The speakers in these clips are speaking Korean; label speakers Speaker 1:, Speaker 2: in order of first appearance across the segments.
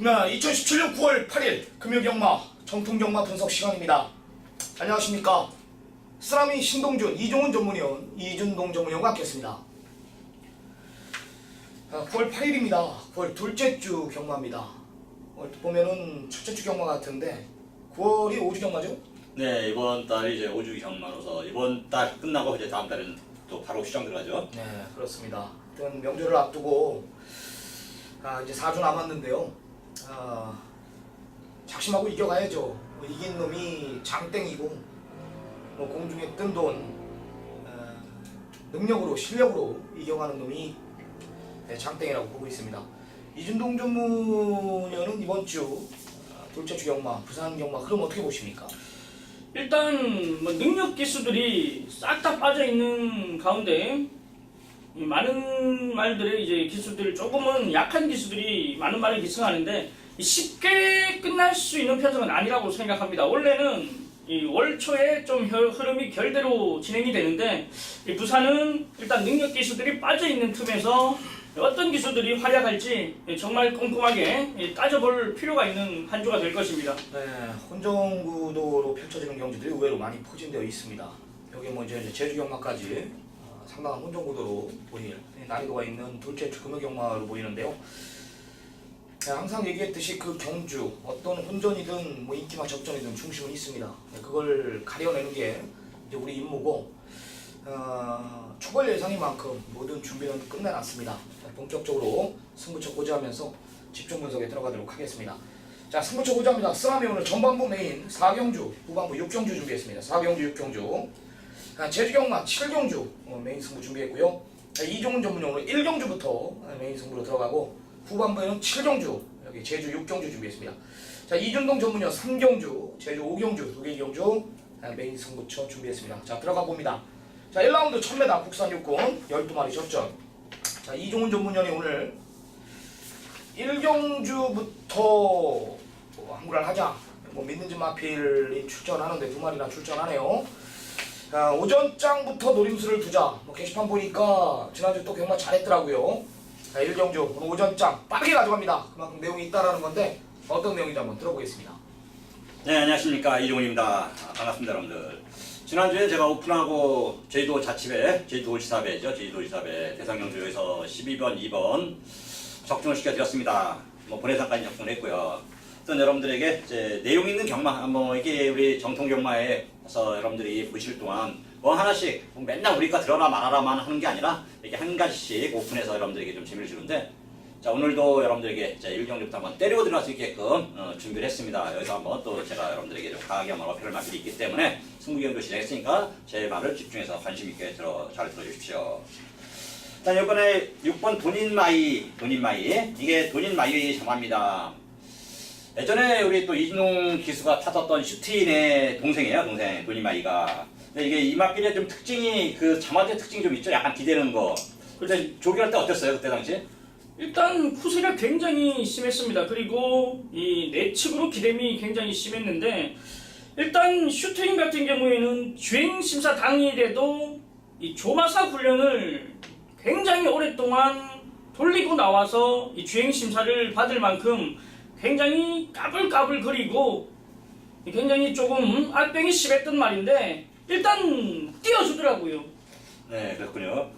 Speaker 1: 네, 2017년 9월 8일 금요경마 정통경마 분석 시간입니다. 안녕하십니까. 쓰라미 신동준 이종훈 전문위원 이준동 전문위원과 함께했습니다. 9월 8일입니다. 9월 둘째 주 경마입니다. 보면은 첫째 주 경마 같은데 9월이 5주 경마죠?
Speaker 2: 네, 이번 달이 이제 5주 경마로서 이번 달 끝나고 이제 다음 달은 또 바로 시장 들어가죠.
Speaker 1: 네, 그렇습니다. 하여튼 명절을 앞두고 이제 4주 남았는데요. 작심하고 이겨가야죠. 이긴 놈이 장땡이고 공중에 뜬 돈 능력으로 실력으로 이겨가는 놈이 장땡이라고 보고 있습니다. 이준동 전문위원은 이번 주 둘째 주 경마 부산 경마 흐름 어떻게 보십니까?
Speaker 3: 일단 뭐 능력 기수들이 싹 다 빠져 있는 가운데 많은 말들의 이제 기수들 조금은 약한 기수들이 많은 말을 기승하는데 쉽게 끝날 수 있는 편성은 아니라고 생각합니다. 원래는 이 월 초에 좀 흐름이 결대로 진행이 되는데 이 부산은 일단 능력 기수들이 빠져 있는 틈에서 어떤 기수들이 활약할지 정말 꼼꼼하게 따져볼 필요가 있는 한 주가 될 것입니다.
Speaker 1: 네, 혼정구도로 펼쳐지는 경기들이 의외로 많이 포진되어 있습니다. 여기 뭐 이제 제주 경마까지 상당한 혼정구도로 보일 난이도가 있는 둘째 주 금요 경마로 보이는데요. 네, 항상 얘기했듯이 그 경주 어떤 혼전이든 뭐 인기마 접전이든 중심은 있습니다. 네, 그걸 가려내는 게 이제 우리 임무고 초벌 예상인 만큼 모든 준비는 끝내놨습니다. 네, 본격적으로 승부처 고지하면서 집중 분석에 들어가도록 하겠습니다. 자, 승부처 고지합니다. 쓰라미 오늘 전반부 메인 4경주, 후반부 6경주 준비했습니다. 4경주, 6경주. 제주 경마 7경주 메인 승부 준비했고요. 이종훈 전문용 오늘 1경주부터 메인 승부로 들어가고 후반부에는 7경주, 여기 제주 6경주 준비했습니다. 자, 이준동 전문용 3경주, 제주 5경주, 2개 경주 메인 승부처 준비했습니다. 자, 들어가 봅니다. 자, 1라운드 1000m 국산 육군 12마리 접전. 자, 이종훈 전문위원이 오늘 1경주부터 한구를 하자. 뭐 믿는지 마필이 출전하는데 2마리나 출전하네요. 자, 오전장부터 노림수를 두자. 뭐 게시판 보니까 지난주 또 경마 잘했더라고요. 자, 1경주 오늘 오전장 빠르게 가져갑니다. 그만큼 내용이 있다라는 건데 어떤 내용인지 한번 들어보겠습니다.
Speaker 2: 네, 안녕하십니까. 이종훈입니다. 반갑습니다, 여러분들. 지난주에 제가 오픈하고 제주도 자치배, 제주도지사배죠. 제주도지사배 대상경주에서 12번, 2번 적중을 시켜드렸습니다. 뭐 본회상까지 적중을 했고요. 어떤 여러분들에게 이제 내용 있는 경마, 뭐 이게 우리 정통 경마에서 여러분들이 보실 동안 뭐 하나씩 맨날 우리가 들어라 말아라만 하는 게 아니라 이렇게 한 가지씩 오픈해서 여러분들에게 좀 재미를 주는데, 자, 오늘도 여러분들에게 1경주부터 한번 때리고 들어갈 수 있게끔 준비를 했습니다. 여기서 한번 또 제가 여러분들에게 좀 강하게 한번 어필을 맡길 있기 때문에 승부경도 시작했으니까 제 말을 집중해서 관심 있게 잘 들어주십시오. 자, 이번에 6번 돈인마이 이게 돈인마이 정화입니다. 예전에 우리 또 이진웅 기수가 타졌던 슈트인의 동생이에요. 동생 돈인마이가. 근데 이게 이마필의 좀 특징이 그 정화대 특징이 좀 있죠. 약간 기대는 거. 그때 조기할 때 어땠어요? 그때 당시?
Speaker 3: 일단 후세가 굉장히 심했습니다. 그리고 이 내측으로 기댐이 굉장히 심했는데 일단 슈트인 같은 경우에는 주행심사 당일에도 이 조마사 훈련을 굉장히 오랫동안 돌리고 나와서 이 주행심사를 받을 만큼 굉장히 까불까불거리고 굉장히 조금 알병이 심했던 말인데 일단 띄워주더라고요.
Speaker 2: 네, 그렇군요.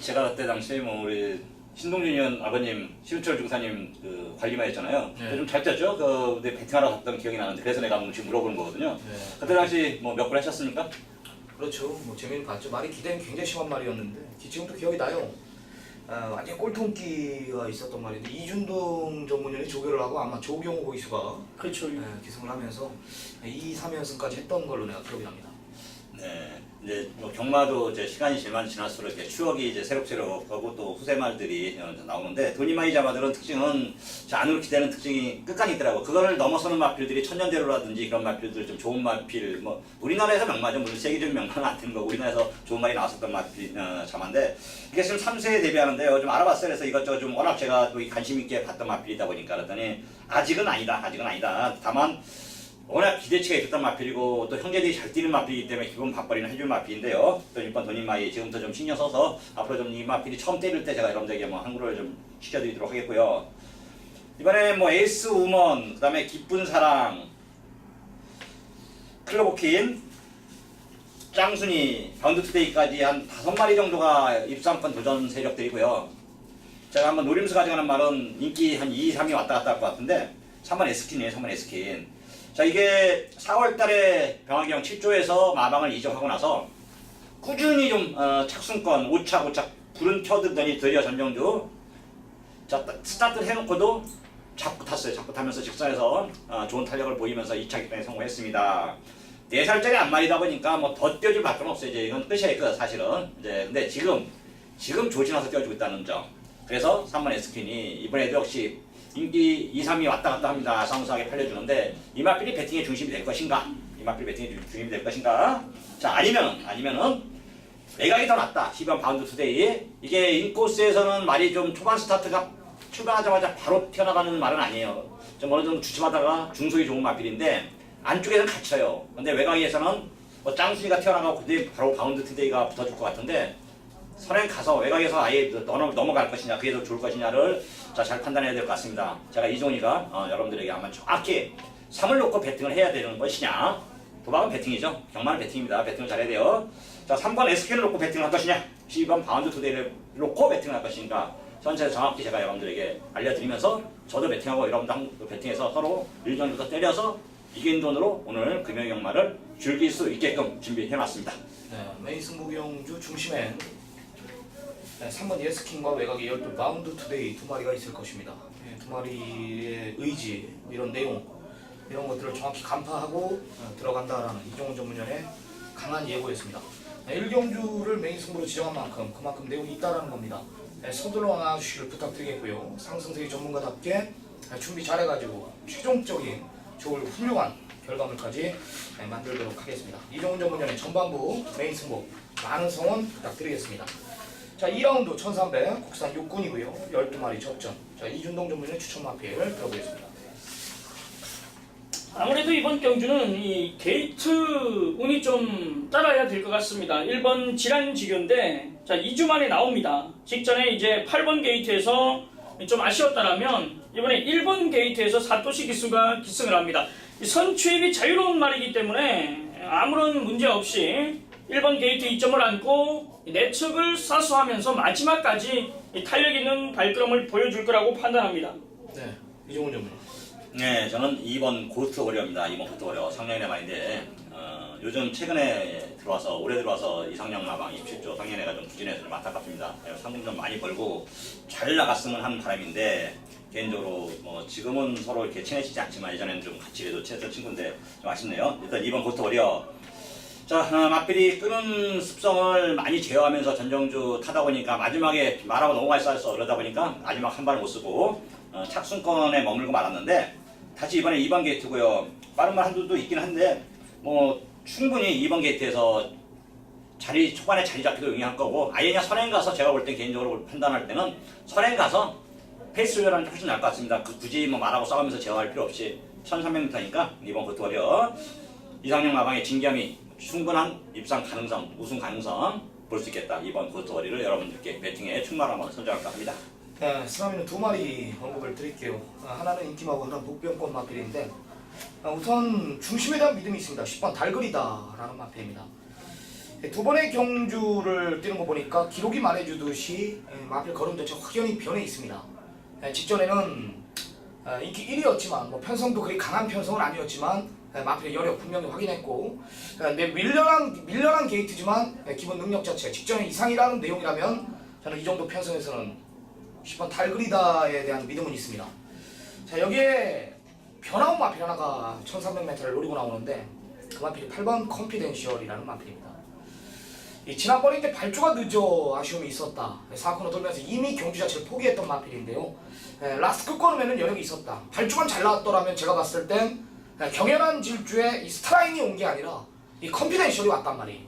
Speaker 2: 제가 그때 당시에 뭐 우리 신동준 의원 아버님, 신우철 중사님 그 관리만 했잖아요.
Speaker 1: 네.
Speaker 2: 좀 잘 뛰었죠? 그때 배팅하러 갔던 기억이 나는데 그래서 내가 지금 물어보는 거거든요.
Speaker 1: 네.
Speaker 2: 그때 당시 뭐 몇 분 하셨습니까?
Speaker 1: 그렇죠. 뭐 재미는 봤죠. 말이 기대는 굉장히 심한 말이었는데 지금도 기억이 나요. 완전 꼴통기가 있었던 말인데 이준동 전문위원이 조결을 하고 아마 조경호 고기수가
Speaker 3: 그렇죠.
Speaker 1: 기승을 하면서 2, 3연승까지 했던 걸로 내가 기억이 납니다.
Speaker 2: 네, 이제 뭐 경마도 이제 시간이 지날수록 이렇게 추억이 이제 새록새록 하고 또 후세 말들이 나오는데 돈이 많이 잡아들은 특징은 안으로 기대는 특징이 끝까지 있더라고. 그거를 넘어서는 마필들이 천년대로라든지 그런 마필들 좀 좋은 마필 뭐 우리나라에서 명마죠. 물론 세계적인 명마는 안 되는 거고 우리나라에서 좋은 말이 나왔었던 마필 자만데 이게 지금 3세에 데뷔하는데요. 좀 알아봤어요. 그래서 이것저것 좀 워낙 제가 또 관심 있게 봤던 마필이다 보니까 그랬더니 아직은 아니다. 다만 워낙 기대치가 있었던 마필이고 또 형제들이 잘 뛰는 마필이기 때문에 기본 밥벌이는 해줄 마필인데요. 또 이번 돈인마이 지금부터 좀 신경 써서 앞으로 좀 이 마필이 처음 때릴 때 제가 여러분들에게 뭐 한국어를 좀 시켜드리도록 하겠고요. 이번에 뭐 에이스 우먼, 그 다음에 기쁜 사랑, 클로버킨, 짱순이, 바운드투데이까지 한 5마리 정도가 입상권 도전 세력들이고요. 제가 한번 노림수 가져가는 말은 인기 한 2, 3위 왔다 갔다 할 것 같은데 3번 에스킨이에요. 3번 에스킨. 자, 이게 4월달에 병학경 7조에서 마방을 이적하고 나서 꾸준히 좀 착순권 5착 불은 켜드더니 드디어 전정주 자 스타트를 해놓고도 자꾸 탔어요. 자꾸 타면서 직선에서 좋은 탄력을 보이면서 2차 기권에 성공했습니다. 4살짜리 안말이다 보니까 뭐 더 뛰어줄 밖에 없어요. 이제 이건 끝이에요. 끝 사실은. 이제 근데 지금 조진아서 뛰어주고 있다는 점. 그래서 3번 에스킨이 이번에도 역시 인기 2, 3위 왔다 갔다 합니다. 상승하게 팔려주는데 이 마필이 배팅의 중심이 될 것인가? 자 아니면은 외곽이 더 낫다. 12번 바운드 투데이. 이게 인코스에서는 말이 좀 초반 스타트가 출발하자마자 바로 튀어나가는 말은 아니에요. 좀 어느 정도 주춤하다가 중속이 좋은 마필인데 안쪽에서는 갇혀요. 근데 외곽에서는 뭐 짱순이가 튀어나가고 그때 바로 바운드 투데이가 붙어줄 것 같은데 선행 가서 외곽에서 아예 넘어갈 것이냐 그게 더 좋을 것이냐를 잘 판단해야 될 것 같습니다. 제가 이종이가 여러분들에게 아마 정확히 3을 놓고 배팅을 해야 되는 것이냐 도박은 배팅이죠. 경마는 배팅입니다. 배팅을 잘해야 돼요. 자 3번 SK를 놓고 배팅을 할 것이냐 12번 바운드 투데이를 놓고 배팅을 할 것인가 전체 정확히 제가 여러분들에게 알려드리면서 저도 배팅하고 여러분도 배팅해서 서로 일전부터 때려서 이긴 돈으로 오늘 금요경마를 즐길 수 있게끔 준비해놨습니다.
Speaker 1: 네, 메인 승부경주 중심에 3번 예스킨과 외곽의 12 바운드 투데이 2마리가 있을 것입니다. 2마리의 의지, 이런 내용, 이런 것들을 정확히 간파하고 들어간다라는 이종훈 전문위원의 강한 예고였습니다. 1경주를 메인 승부로 지정한 만큼 그만큼 내용이 있다라는 겁니다. 서둘러 나와주시길 부탁드리겠고요. 상승세계 전문가답게 준비 잘해가지고 최종적인 좋을 훌륭한 결과물까지 만들도록 하겠습니다. 이종훈 전문위원의 전반부 메인 승부 많은 성원 부탁드리겠습니다. 자 2라운드 1300 국산 6군이고요. 12마리 접전. 자 이준동 전문위원의 추천 마필 들어보겠습니다.
Speaker 3: 아무래도 이번 경주는 이 게이트 운이 좀 따라야 될 것 같습니다. 1번 지란지교인데 자 2주 만에 나옵니다. 직전에 이제 8번 게이트에서 좀 아쉬웠다라면 이번에 1번 게이트에서 사토시 기수가 기승을 합니다. 이 선취입이 자유로운 말이기 때문에 아무런 문제 없이 1번 게이트 2점을 안고 내측을 사수하면서 마지막까지 탄력 있는 발걸음을 보여줄 거라고 판단합니다.
Speaker 1: 네, 이종훈 전문위원.
Speaker 2: 네, 저는 2번 고스트 워리어입니다. 2번 고스트 워리어 상년의 말인데 요즘 최근에 올해 들어와서 이상형 마방 27조 상년회가 좀 부진해서 좀 안타깝습니다. 상금 좀 많이 벌고 잘 나갔으면 하는 바람인데 개인적으로 뭐 지금은 서로 이렇게 친해지지 않지만 예전에는 좀 같이 그래도 친했던 친구인데 좀 아쉽네요. 일단 2번 고스트 워리어. 자, 마필이 끄는 습성을 많이 제어하면서 전정주 타다 보니까 마지막에 말하고 너무 많이 쌓여서 그러다 보니까 마지막 한 발을 못 쓰고 착순권에 머물고 말았는데 다시 이번에 2번 게이트고요. 빠른 말 한두도 있긴 한데 뭐 충분히 2번 게이트에서 초반에 자리 잡기도 용이할 거고 아예 그냥 선행 가서 제가 볼 때 개인적으로 판단할 때는 선행 가서 페이스 조절하는 게 훨씬 나을 것 같습니다. 굳이 뭐 말하고 싸우면서 제어할 필요 없이 1300m니까 2번 고스트 워리어 이상형 마방의 진겸이 충분한 입상 가능성, 우승 가능성 볼 수 있겠다. 2번 고스트 워리어를 여러분들께 배팅에 충만 한번 선정할까 합니다.
Speaker 1: 네, 쓰나미는 2마리 언급을 드릴게요. 하나는 인팀하고 하나는 복병권 마필인데 우선 중심에 대한 믿음이 있습니다. 10번 달그리다라는 마필입니다. 두 번의 경주를 뛰는 거 보니까 기록이 말해주듯이 마필 걸음 자체 확연히 변해 있습니다. 직전에는 인기 1위였지만 뭐 편성도 그리 강한 편성은 아니었지만 마필의 여력 분명히 확인했고 밀려난 게이트지만 기본 능력 자체 직전에 이상이라는 내용이라면 저는 이 정도 편성에서는 10번 달그리다에 대한 믿음은 있습니다. 자, 여기에 변화운 마필 하나가 1300m를 노리고 나오는데 그 마필이 8번 컨피덴셜이라는 마필입니다. 지난번에 이제 발주가 늦어 아쉬움이 있었다. 4코너 돌면서 이미 경주 자체를 포기했던 마필인데요. 라스트 끝걸음에는 여력이 있었다. 발주만 잘 나왔더라면 제가 봤을 땐 경연한 질주에 이 스트라인이 온 게 아니라 이 컨피덴셜이 왔단 말이에요.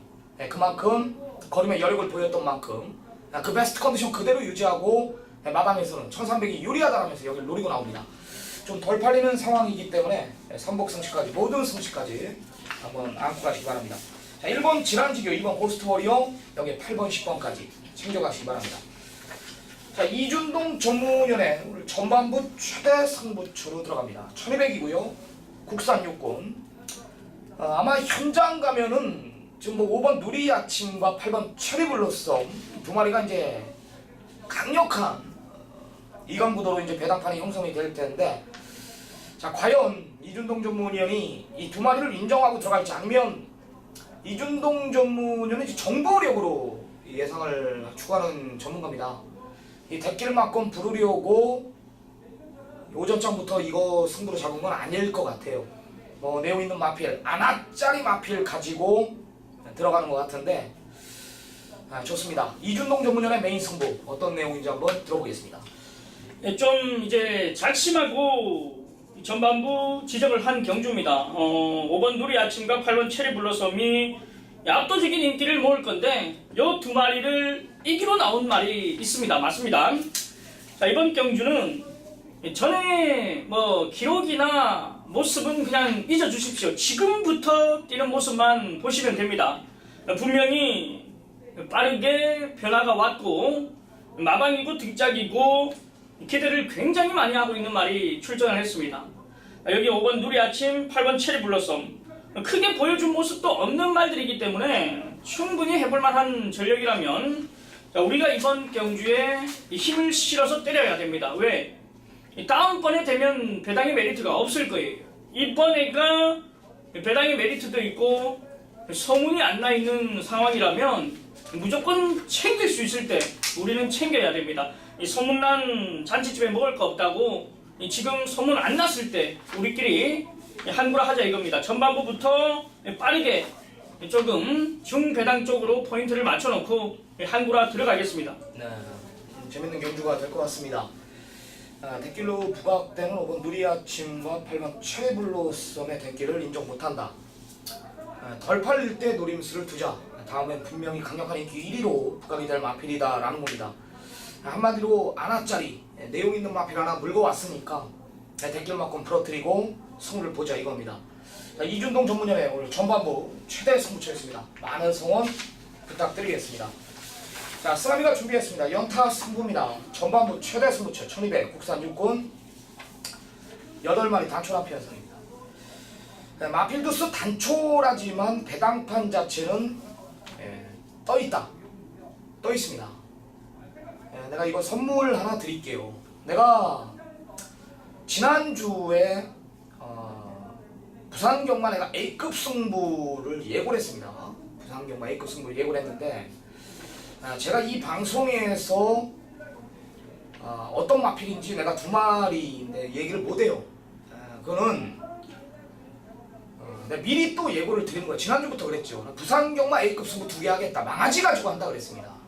Speaker 1: 그만큼 걸음에 여력을 보였던 만큼 그 베스트 컨디션 그대로 유지하고 마방에서는 1300이 유리하다라면서 여기를 노리고 나옵니다. 좀 덜 팔리는 상황이기 때문에 선복 승시까지 모든 승시까지 한번 안고 가시기 바랍니다. 자, 1번 지란지교, 2번 고스트워리어, 여기 8번 10번까지 챙겨가시기 바랍니다. 자, 이준동 전문연의 오늘 전반부 최대 승부처로 들어갑니다. 1200이고요. 국산 육군. 아마 현장 가면은 지금 뭐 5번 누리 아침과 8번 체리블로썸 두 마리가 이제 강력한 이강구도로 이제 배당판이 형성이 될 텐데, 자, 과연 이준동 전문위원이 이 두 마리를 인정하고 들어갈지 아니면 이준동 전문위원은 정보력으로 예상을 추구하는 전문가입니다. 이 대길막건 부르려고 오전장부터 이거 승부로 잡은 건 아닐 것 같아요. 뭐 내용 있는 마필, 아나짜리 마필 가지고 들어가는 것 같은데, 좋습니다. 이준동 전문위원의 메인 승부 어떤 내용인지 한번 들어보겠습니다.
Speaker 3: 좀 이제 작심하고 전반부 지적을 한 경주입니다. 5번 누리 아침과 8번 체리 블러썸이 압도적인 인기를 모을 건데 요 두 마리를 이기로 나온 말이 있습니다. 맞습니다. 자, 이번 경주는 전에 뭐 기록이나 모습은 그냥 잊어주십시오. 지금부터 뛰는 모습만 보시면 됩니다. 분명히 빠르게 변화가 왔고 마방이고 등짝이고 기대를 굉장히 많이 하고 있는 말이 출전을 했습니다. 여기 5번 누리 아침, 8번 체리 블러썸 크게 보여준 모습도 없는 말들이기 때문에 충분히 해볼 만한 전력이라면 우리가 이번 경주에 힘을 실어서 때려야 됩니다. 왜? 다음번에 되면 배당의 메리트가 없을 거예요. 이번에가 배당의 메리트도 있고 소문이 안 나 있는 상황이라면 무조건 챙길 수 있을 때 우리는 챙겨야 됩니다. 이 소문난 잔치집에 먹을 거 없다고 지금 소문 안 났을 때 우리끼리 한구라 하자 이겁니다. 전반부부터 빠르게 조금 중배당 쪽으로 포인트를 맞춰놓고 한구라 들어가겠습니다.
Speaker 1: 네, 재밌는 경주가 될 것 같습니다. 대길로 부각되는 5번 누리 아침과 8번 체리블로썸의 대길을 인정 못한다. 덜 팔릴 때 노림수를 두자. 다음엔 분명히 강력한 인기 1위로 부각이 될 마필이다 라는 겁니다. 한마디로 아나짜리 내용 있는 마필 하나 물고 왔으니까 대길만큼 부러뜨리고 승부를 보자 이겁니다. 자, 이준동 전문연의 오늘 전반부 최대 승부처였습니다. 많은 성원 부탁드리겠습니다. 자, 쓰라미가 준비했습니다. 연타 승부입니다. 전반부 최대 승부처 1200 국산 육군 8마리 단촐한 편성입니다. 마필두스 단촐하지만 배당판 자체는 떠있다. 떠있습니다. 내가 이거 선물 하나 드릴게요. 내가 지난주에 부산경마 내가 A급 승부를 예고를 했습니다. 부산경마 A급 승부를 예고를 했는데 제가 이 방송에서 어떤 마필인지 내가 두 마리인데 얘기를 못해요. 그거는 내가 미리 또 예고를 드리는 거예요. 지난주부터 그랬죠. 부산경마 A급 승부 2개 하겠다. 망아지 가지고 한다 그랬습니다.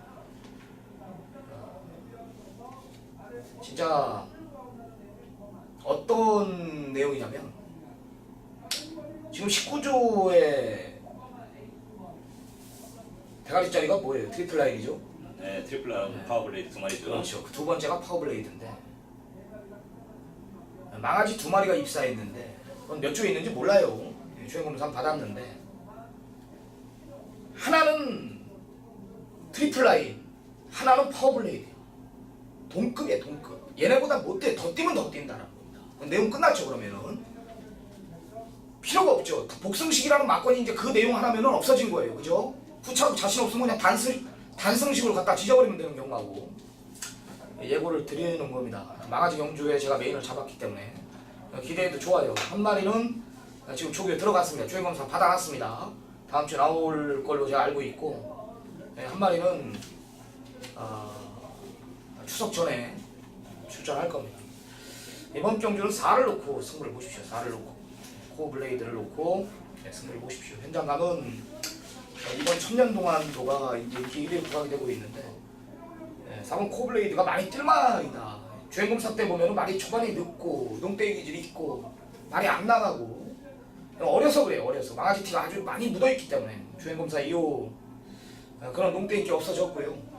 Speaker 1: 진짜 어떤 내용이냐면 지금 19조의 대가리짜리가 뭐예요? 트리플 라인이죠?
Speaker 2: 네, 트리플 라인 파워블레이드 두 마리죠.
Speaker 1: 그렇죠. 그 두 번째가 파워블레이드인데 망아지 두 마리가 입사했는데 그건 몇 조에 있는지 몰라요. 주행검사 받았는데 하나는 트리플 라인, 하나는 파워블레이드. 동급이에요, 동급. 얘네보다 못해. 더 뛰면 더 뛴다라는 겁니다. 내용 끝났죠, 그러면은. 필요가 없죠. 복승식이라는 막건이 이제 그 내용 하나면은 없어진 거예요. 그죠? 후차로 자신 없으면 그냥 단승식으로 갖다 지져버리면 되는 경우하고. 예고를 드리는 겁니다. 망아지 경주에 제가 메인을 잡았기 때문에. 기대해도 좋아요. 한 마리는 지금 조교에 들어갔습니다. 주행검사 받아놨습니다. 다음 주에 나올 걸로 제가 알고 있고. 한 마리는 추석 전에 출전할 겁니다. 이번 경주는 4를 놓고 승부를 보십시오. 4를 놓고 코블레이드를 놓고 승부를 보십시오. 현장감은 이번 천년동안도가 이제 인기 1위로 부각이 되고 있는데 4번 코블레이드가 많이 뜰만이다. 주행검사 때 보면 말이 초반에 늦고 농대기 기질이 있고 말이 안 나가고 어려서 그래요. 어려서 망아지티가 아주 많이 묻어있기 때문에 주행검사 이후 그런 농대기 없어졌고요.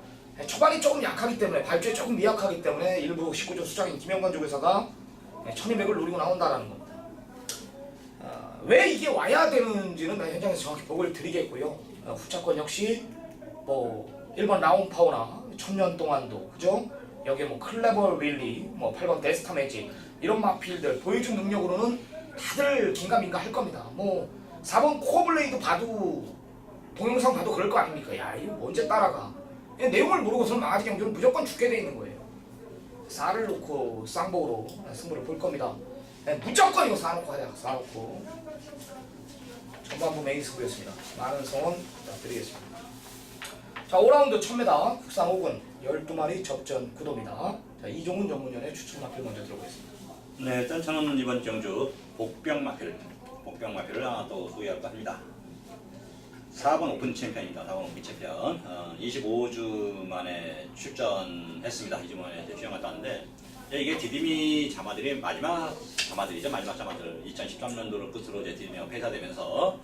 Speaker 1: 초반이 조금 약하기 때문에 발주에 조금 미약하기 때문에 일부 19조 수장인 김영관 조교사가 1200을 노리고 나온다라는 겁니다. 왜 이게 와야 되는지는 현장에서 정확히 보고를 드리겠고요. 후차권 역시 뭐 1번 라운파워나 천년 동안도 그죠? 여기에 뭐 클레버 윌리, 뭐 8번 데스타 매직 이런 마필들 보여준 능력으로는 다들 긴가민가 할 겁니다. 뭐 4번 코어블레이드 봐도 동영상 봐도 그럴 거 아닙니까? 야 이거 언제 따라가? 내용을 모르고서는 망아지 경주는 무조건 죽게 돼 있는 거예요. 4를 놓고 쌍복으로 승부를 볼 겁니다. 무조건 이거 4 놓고 하자. 4 놓고 전반부 메인 승부였습니다. 많은 성원 부탁드리겠습니다. 자 5라운드 1000m 국산 5군 12마리 접전 구도입니다. 자 이종훈 전문위원의 추천 마필 먼저 들어보겠습니다.
Speaker 2: 네, 일단 저는 이번 경주 복병 마필을 하나 또 소개할까 합니다. 4번 오픈 챔피언입니다. 4번 오픈 챔피언. 25주 만에 출전했습니다. 2주 만에 휴양 갔다 왔는데 이게 디디미 자마들이 마지막 자마들이죠. 마지막 자마들 2013년도를 끝으로 이제 디디미가 폐사되면서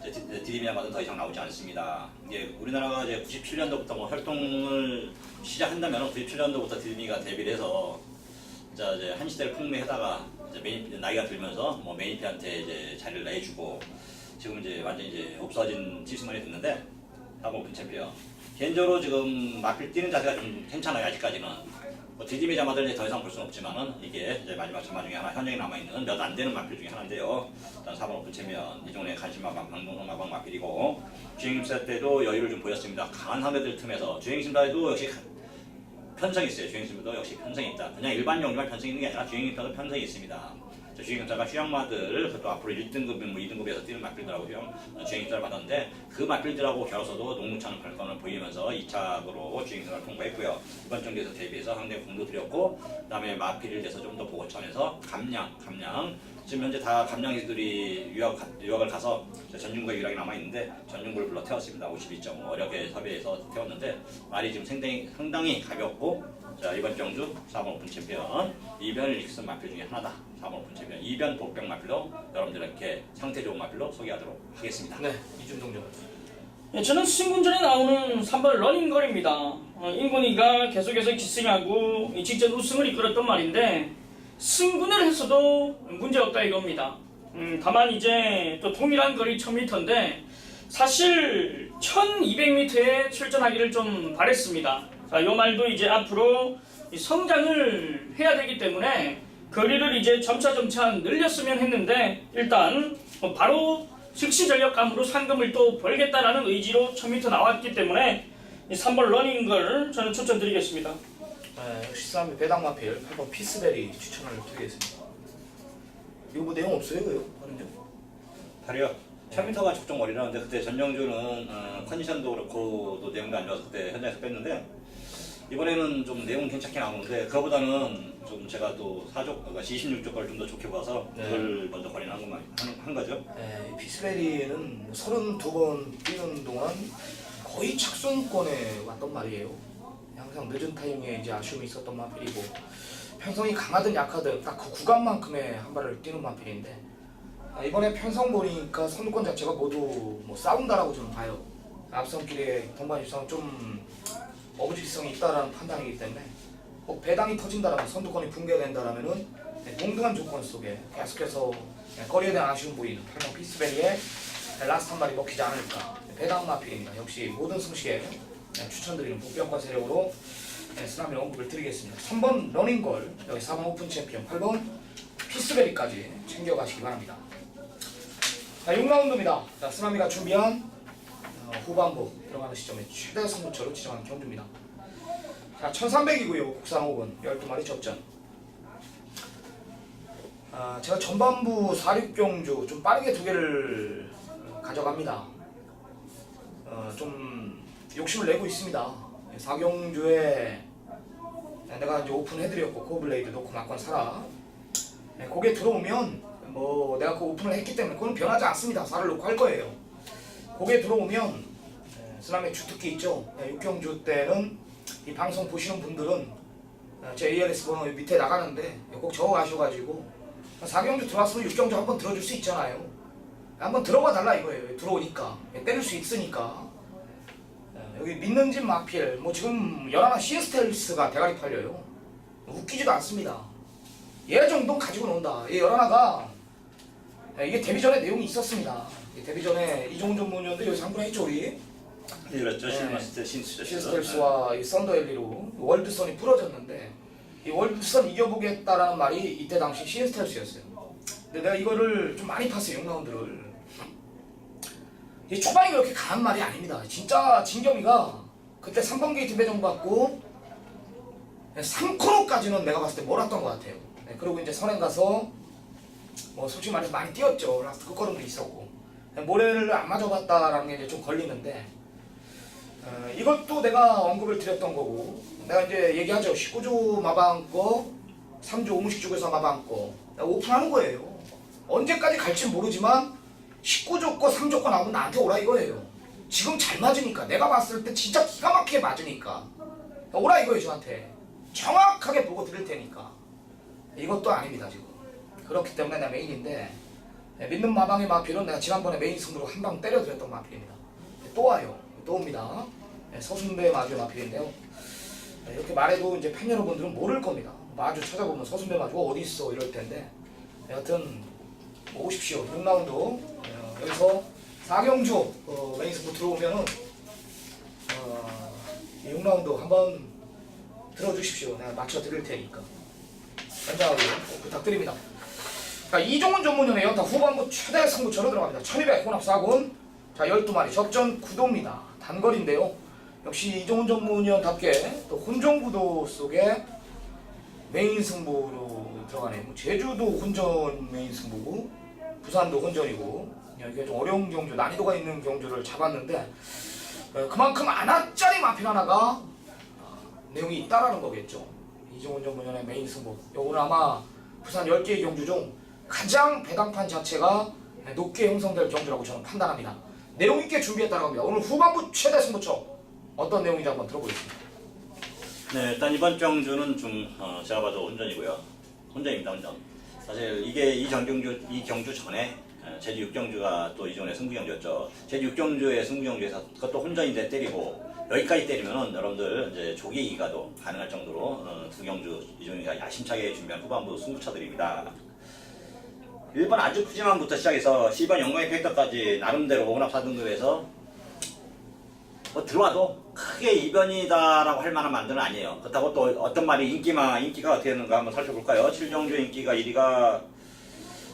Speaker 2: 디디미 자마는 더 이상 나오지 않습니다. 이게 우리나라가 이제 97년도부터 뭐 활동을 시작한다면 97년도부터 디디미가 데뷔를 해서 이제 한 시대를 풍미하다가 이제 나이가 들면서 뭐 메이피한테 이제 자리를 내주고 지금 이제 완전히 이제 없어진 시스템이 됐는데 4번 오픈 챔피언 개인적으로 지금 마필 뛰는 자세가 좀 괜찮아요. 아직까지는 뭐 디디미 자마들 이제 더 이상 볼 수는 없지만은 이게 이제 마지막 자마 중에 하나 현장에 남아 있는 몇 안 되는 마필 중에 하나인데요. 일단 4번 오픈 챔피언 이종래 간신마방 방동성 마방 마필이고 주행심사 때도 여유를 좀 보였습니다. 강한 상대들 틈에서 주행심사에도 역시 편성이 있어요. 주행심사도 역시 편성이 있다. 그냥 일반 용도만 편성이 있는 게 아니라 주행심사도 편성이 있습니다. 주행입자가 휴양마들 그것도 앞으로 1등급, 뭐 2등급에서 뛰는 마필들하고 주행입자를 받았는데 그 마필들하고 겨뤄서도 농무차는 발권을 보이면서 2차로 주행입자를 통과했고요. 이번 경기에서 대비해서 상당히 공도 들였고 그다음에 마필을 돼서 좀 더 보고 차원에서 감량 지금 현재 다 감량이들이 유학을 가서 전중구에 유학이 남아있는데 전중구를 불러 태웠습니다. 52.5 어렵게 섭외해서 태웠는데 말이 지금 상당히 가볍고 자 이번 경주 4번 오픈 챔피언 이변을 이끄는 마필 중에 하나다. 4번 오픈 챔피언 이변 복병 마필로 여러분들에게 상태 좋은 마필로 소개하도록 하겠습니다.
Speaker 1: 네 이준동 전.
Speaker 3: 네, 저는 승군전에 나오는 3번 러닝걸입니다. 인곤이가 계속해서 기승하고 직전 우승을 이끌었던 말인데 승군을 했어도 문제없다 이겁니다. 다만 이제 또 동일한 거리 1000m인데 사실 1200m에 출전하기를 좀 바랬습니다. 자, 이 말도 이제 앞으로 성장을 해야 되기 때문에 거리를 이제 점차 늘렸으면 했는데 일단 바로 즉시 전력감으로 상금을 또 벌겠다라는 의지로 1000m 나왔기 때문에 이 3번 러닝걸 저는 추천드리겠습니다.
Speaker 1: 역시 3번 배당마필 8번 피스베리 추천을 드리겠습니다. 이거 뭐 내용 없어요? 왜요? 하는데?
Speaker 2: 다리요. 1000m가 적정 거리라는데 그때 전정주는 컨디션도 그렇고 또 내용도 안 좋아서 그때 현장에서 뺐는데 이번에는 좀 내용 괜찮게 나오는데 그거보다는 좀 제가 또 4조, 그러니까 26조 거를 좀 더 좋게 봐서 그걸 먼저 거리는 한 거죠.
Speaker 1: 네, 피스베리는 32번 뛰는 동안 거의 착순권에 왔단 말이에요. 항상 늦은 타이밍에 이제 아쉬움이 있었던 마필이고 편성이 강하든 약하든 딱 그 구간만큼의 한 발을 뛰는 마필인데 이번에 편성 보니까 선두권 자체가 모두 뭐 싸운다라고 저는 봐요. 앞선길에 동반 입상은 좀 어부지성이 있다라는 판단이기 때문에 꼭 배당이 터진다라면 선두권이 붕괴된다라면은 동등한 조건 속에 계속해서 거리에 대한 아쉬움 보이는 8번 피스베리의 라스트 한 마리 먹히지 않을까. 배당 마필입니다. 역시 모든 승식에 추천드리는 복병과 세력으로 쓰나미 언급을 드리겠습니다. 3번 러닝걸, 여기 4번 오픈 챔피언, 8번 피스베리까지 챙겨가시기 바랍니다. 자, 6라운드입니다. 자, 쓰나미가 준비한 후반부 들어가는 시점에 최대 승부처로 지정하는 경주입니다. 자, 1300이고요. 국산 5군 12마리 접전. 제가 전반부 46경주 좀 빠르게 두 개를 가져갑니다. 좀 욕심을 내고 있습니다. 4경주에 내가 이제 오픈해드렸고 코어블레이드 놓고 막건 사라. 거기에 들어오면 뭐 내가 그 오픈을 했기 때문에 그건 변하지 않습니다. 살을 놓고 할 거예요. 거기에 들어오면 쓰나미 주특기 있죠. 6경주 때는 이 방송 보시는 분들은 제 ALS 번호 밑에 나가는데 꼭 적어 가셔가지고 4경주 들어왔으면 6경주 한번 들어줄 수 있잖아요. 한번 들어가 달라 이거예요. 들어오니까 때릴 수 있으니까. 여기 믿는 집 마필 뭐 지금 연하나 시스텔스가 대가리 팔려요. 웃기지도 않습니다. 얘 정도는 가지고 논다. 얘 연하나가 이게 데뷔 전에 내용이 있었습니다. 데뷔 전에 이종훈 전문위원도 여기서 한 번 했죠 우리.
Speaker 2: 그렇죠.
Speaker 1: 네.
Speaker 2: 신스텔스.
Speaker 1: 시스텔스와 이 썬더엘리로 월드선이 부러졌는데 이 월드선 이겨보겠다라는 말이 이때 당시 시스텔스였어요. 근데 내가 이거를 좀 많이 팠어요. 6라운드를. 이 초반이 그렇게 강한 말이 아닙니다. 진짜 진겸이가 그때 3번 게이트 배정 받고 3코너까지는 내가 봤을 때 몰았던 것 같아요. 그리고 이제 선행 가서 뭐 솔직히 말해서 많이 뛰었죠. 라스트 끝걸음도 있었고 모래를 안 맞아봤다라는 게 이제 좀 걸리는데 이것도 내가 언급을 드렸던 거고 내가 이제 얘기하죠. 19조 마방 거 3조 오무식 쪽에서 마방 거 내가 오픈하는 거예요. 언제까지 갈지 모르지만 19조 거 3조 거 나오면 나한테 오라 이거예요. 지금 잘 맞으니까 내가 봤을 때 진짜 기가 막히게 맞으니까 오라 이거예요. 저한테 정확하게 보고 드릴 테니까. 이것도 아닙니다 지금. 그렇기 때문에 내가 메인인데 믿는 마방의 마필은 내가 지난번에 메인 승부로 한 방 때려드렸던 마필입니다. 또 와요. 또 옵니다. 서순배 마주의 마필인데요. 이렇게 말해도 이제 팬 여러분들은 모를 겁니다. 마주 찾아보면 서순배 마주가 어디 있어 이럴 텐데 여하튼 뭐 오십시오. 6라운드 여기서 4경주 메인 승부 들어오면은 6라운드 한번 들어주십시오. 내가 맞춰 드릴 테니까. 현장하고 부탁드립니다. 자, 이종훈 전문위원의 연타 후반부 최대 승부처로 들어갑니다. 1200 혼합 4군. 자, 12마리 접전 구도입니다. 단거리인데요. 역시 이종훈 전문위원답게 또 혼전구도 속에 메인 승부로 들어가네요. 제주도 혼전 메인 승부고 부산도 혼전이고 이게 좀 어려운 경주, 난이도가 있는 경주를 잡았는데 그만큼 아나짜리 마필 하나가 내용이 있다라는 거겠죠. 이종훈 전문위원의 메인 승부. 오늘 아마 부산 10개의 경주 중 가장 배당판 자체가 높게 형성될 경주라고 저는 판단합니다. 내용 있게 준비했다고 합니다. 오늘 후반부 최대 승부처 어떤 내용인지 한번 들어보겠습니다.
Speaker 2: 네, 일단 이번 경주는 좀 제가 봐도 혼전이고요. 혼전입니다, 혼전. 사실 이게 이 경주 전에 제주 6경주가 또 이전에 승부경주였죠. 제주 6경주의 승부경주에서 그것도 혼전인데 때리고 여기까지 때리면은 여러분들 이제 조기기가도 가능할 정도로 두 경주 이종이가 야심차게 준비한 후반부 승부처들입니다. 1번 아주 푸짐함부터 시작해서 10번 영광의 팩터까지 나름대로 혼합 4등급에서 뭐 들어와도 크게 이변이다라고 할 만한 만들은 아니에요. 그렇다고 또 어떤 말이 인기가 어떻게 되는가 한번 살펴볼까요? 7경주 인기가 1위가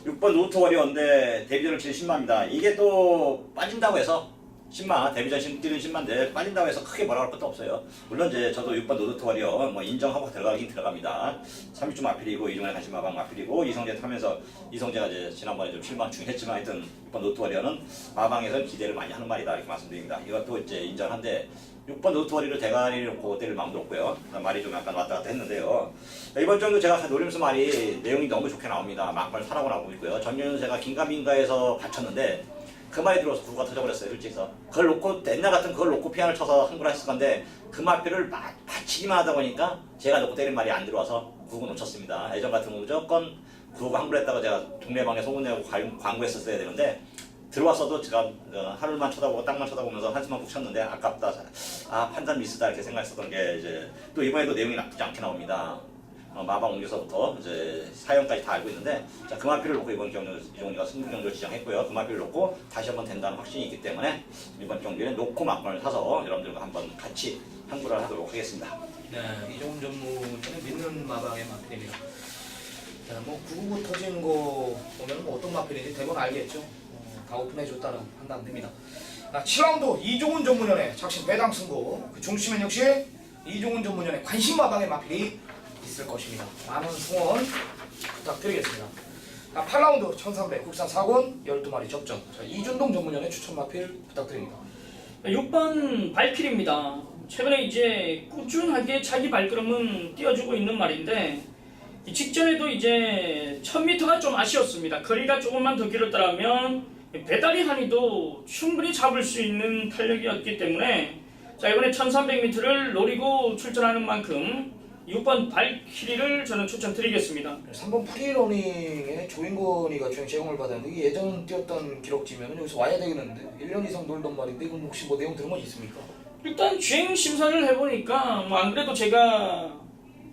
Speaker 2: 6번 노트 워리어인데 데뷔전을 치는 10만입니다. 이게 또 빠진다고 해서 10만, 데뷔전 뛰는 10만인데 빠진다고 해서 크게 뭐라 할 것도 없어요. 물론 이제 저도 6번 노트 워리어 뭐 인정하고 들어가긴 들어갑니다. 3위주 마필이고 이종의 관심 마방 마필이고 이성재 타면서 이성재가 이제 지난번에 좀 실망 중했지만 하여튼 6번 노트 워리어는 마방에서는 기대를 많이 하는 말이다 이렇게 말씀드립니다. 이것도 이제 인정한데 6번 노트 워리어를 대가리를 놓고 때릴 마음도 없고요. 말이 좀 약간 왔다 갔다 했는데요. 이번 정도 제가 노림수 말이 내용이 너무 좋게 나옵니다. 막말 사라고 나오고 있고요. 전윤세가 긴가민가에서 받쳤는데 그 말이 들어서 구가 터져버렸어요. 솔직히서 그걸 놓고 옛날 같은 그걸 놓고 피안을 쳐서 한글 했을 건데 그 말표를 맞히기만 하다 보니까 제가 놓고 때린 말이 안 들어와서 구구 놓쳤습니다. 예전 같으면 무조건 구가 한글 했다가 제가 동네방에 소문내고 광고했었어야 되는데 들어왔어도 제가 하늘만 쳐다보고 땅만 쳐다보면서 한숨만 푹 쳤는데 아깝다. 아 판단 미스다 이렇게 생각했었던 게 이제 또 이번에도 내용이 나쁘지 않게 나옵니다. 마방 옮겨서부터 이제 사연까지 다 알고 있는데 자 금화필을 놓고 이번 경주 이종훈이가 승부 경주를 지정했고요. 금화필을 놓고 다시 한번 된다는 확신이 있기 때문에 이번 경주에 놓고 막판을 사서 여러분들과 한번 같이 항구를 하도록 하겠습니다.
Speaker 1: 네, 이종훈 전문위원은 믿는 마방의 마필입니다. 뭐 999 터지는 거 보면 뭐 어떤 마필인지 대부분 알겠죠. 다 오픈해줬다는 판단됩니다. 7라운드 이종훈 전문위원의 작심 배당 승부. 그 중심엔 역시 이종훈 전문위원의 관심 마방의 마필이 있을 것입니다. 많은 성원 부탁드리겠습니다. 8라운드 1300 국산 4군 12마리 접전. 자, 이준동 전문위원의 추천 마필 부탁드립니다.
Speaker 3: 6번 발필입니다. 최근에 이제 꾸준하게 자기 발걸음은 띄워주고 있는 말인데 이 직전에도 이제 1000m가 좀 아쉬웠습니다. 거리가 조금만 더 길었더라면 배다리 한이도 충분히 잡을 수 있는 탄력이었기 때문에 자 이번에 1300m를 노리고 출전하는 만큼 6번 발키리를 저는 추천드리겠습니다.
Speaker 1: 3번 프리러닝에 조인건이가 주행 제공을 받았는데 이게 예전 뛰었던 기록지면 여기서 와야 되겠는데 1년 이상 놀던 말인데 이건 혹시 뭐 내용 들은 건 있습니까?
Speaker 3: 일단 주행 심사를 해보니까 뭐 안 그래도 제가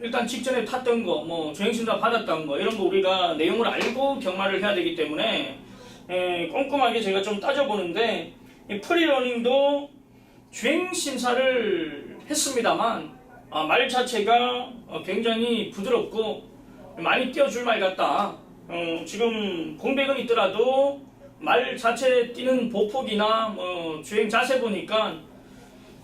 Speaker 3: 일단 직전에 탔던 거, 뭐 주행 심사 받았던 거 이런 거 우리가 내용을 알고 경마를 해야 되기 때문에 꼼꼼하게 제가 좀 따져보는데 이 프리러닝도 주행 심사를 했습니다만 말 자체가 굉장히 부드럽고 많이 띄워줄 말 같다. 지금 공백은 있더라도 말 자체 뛰는 보폭이나 주행 자세 보니까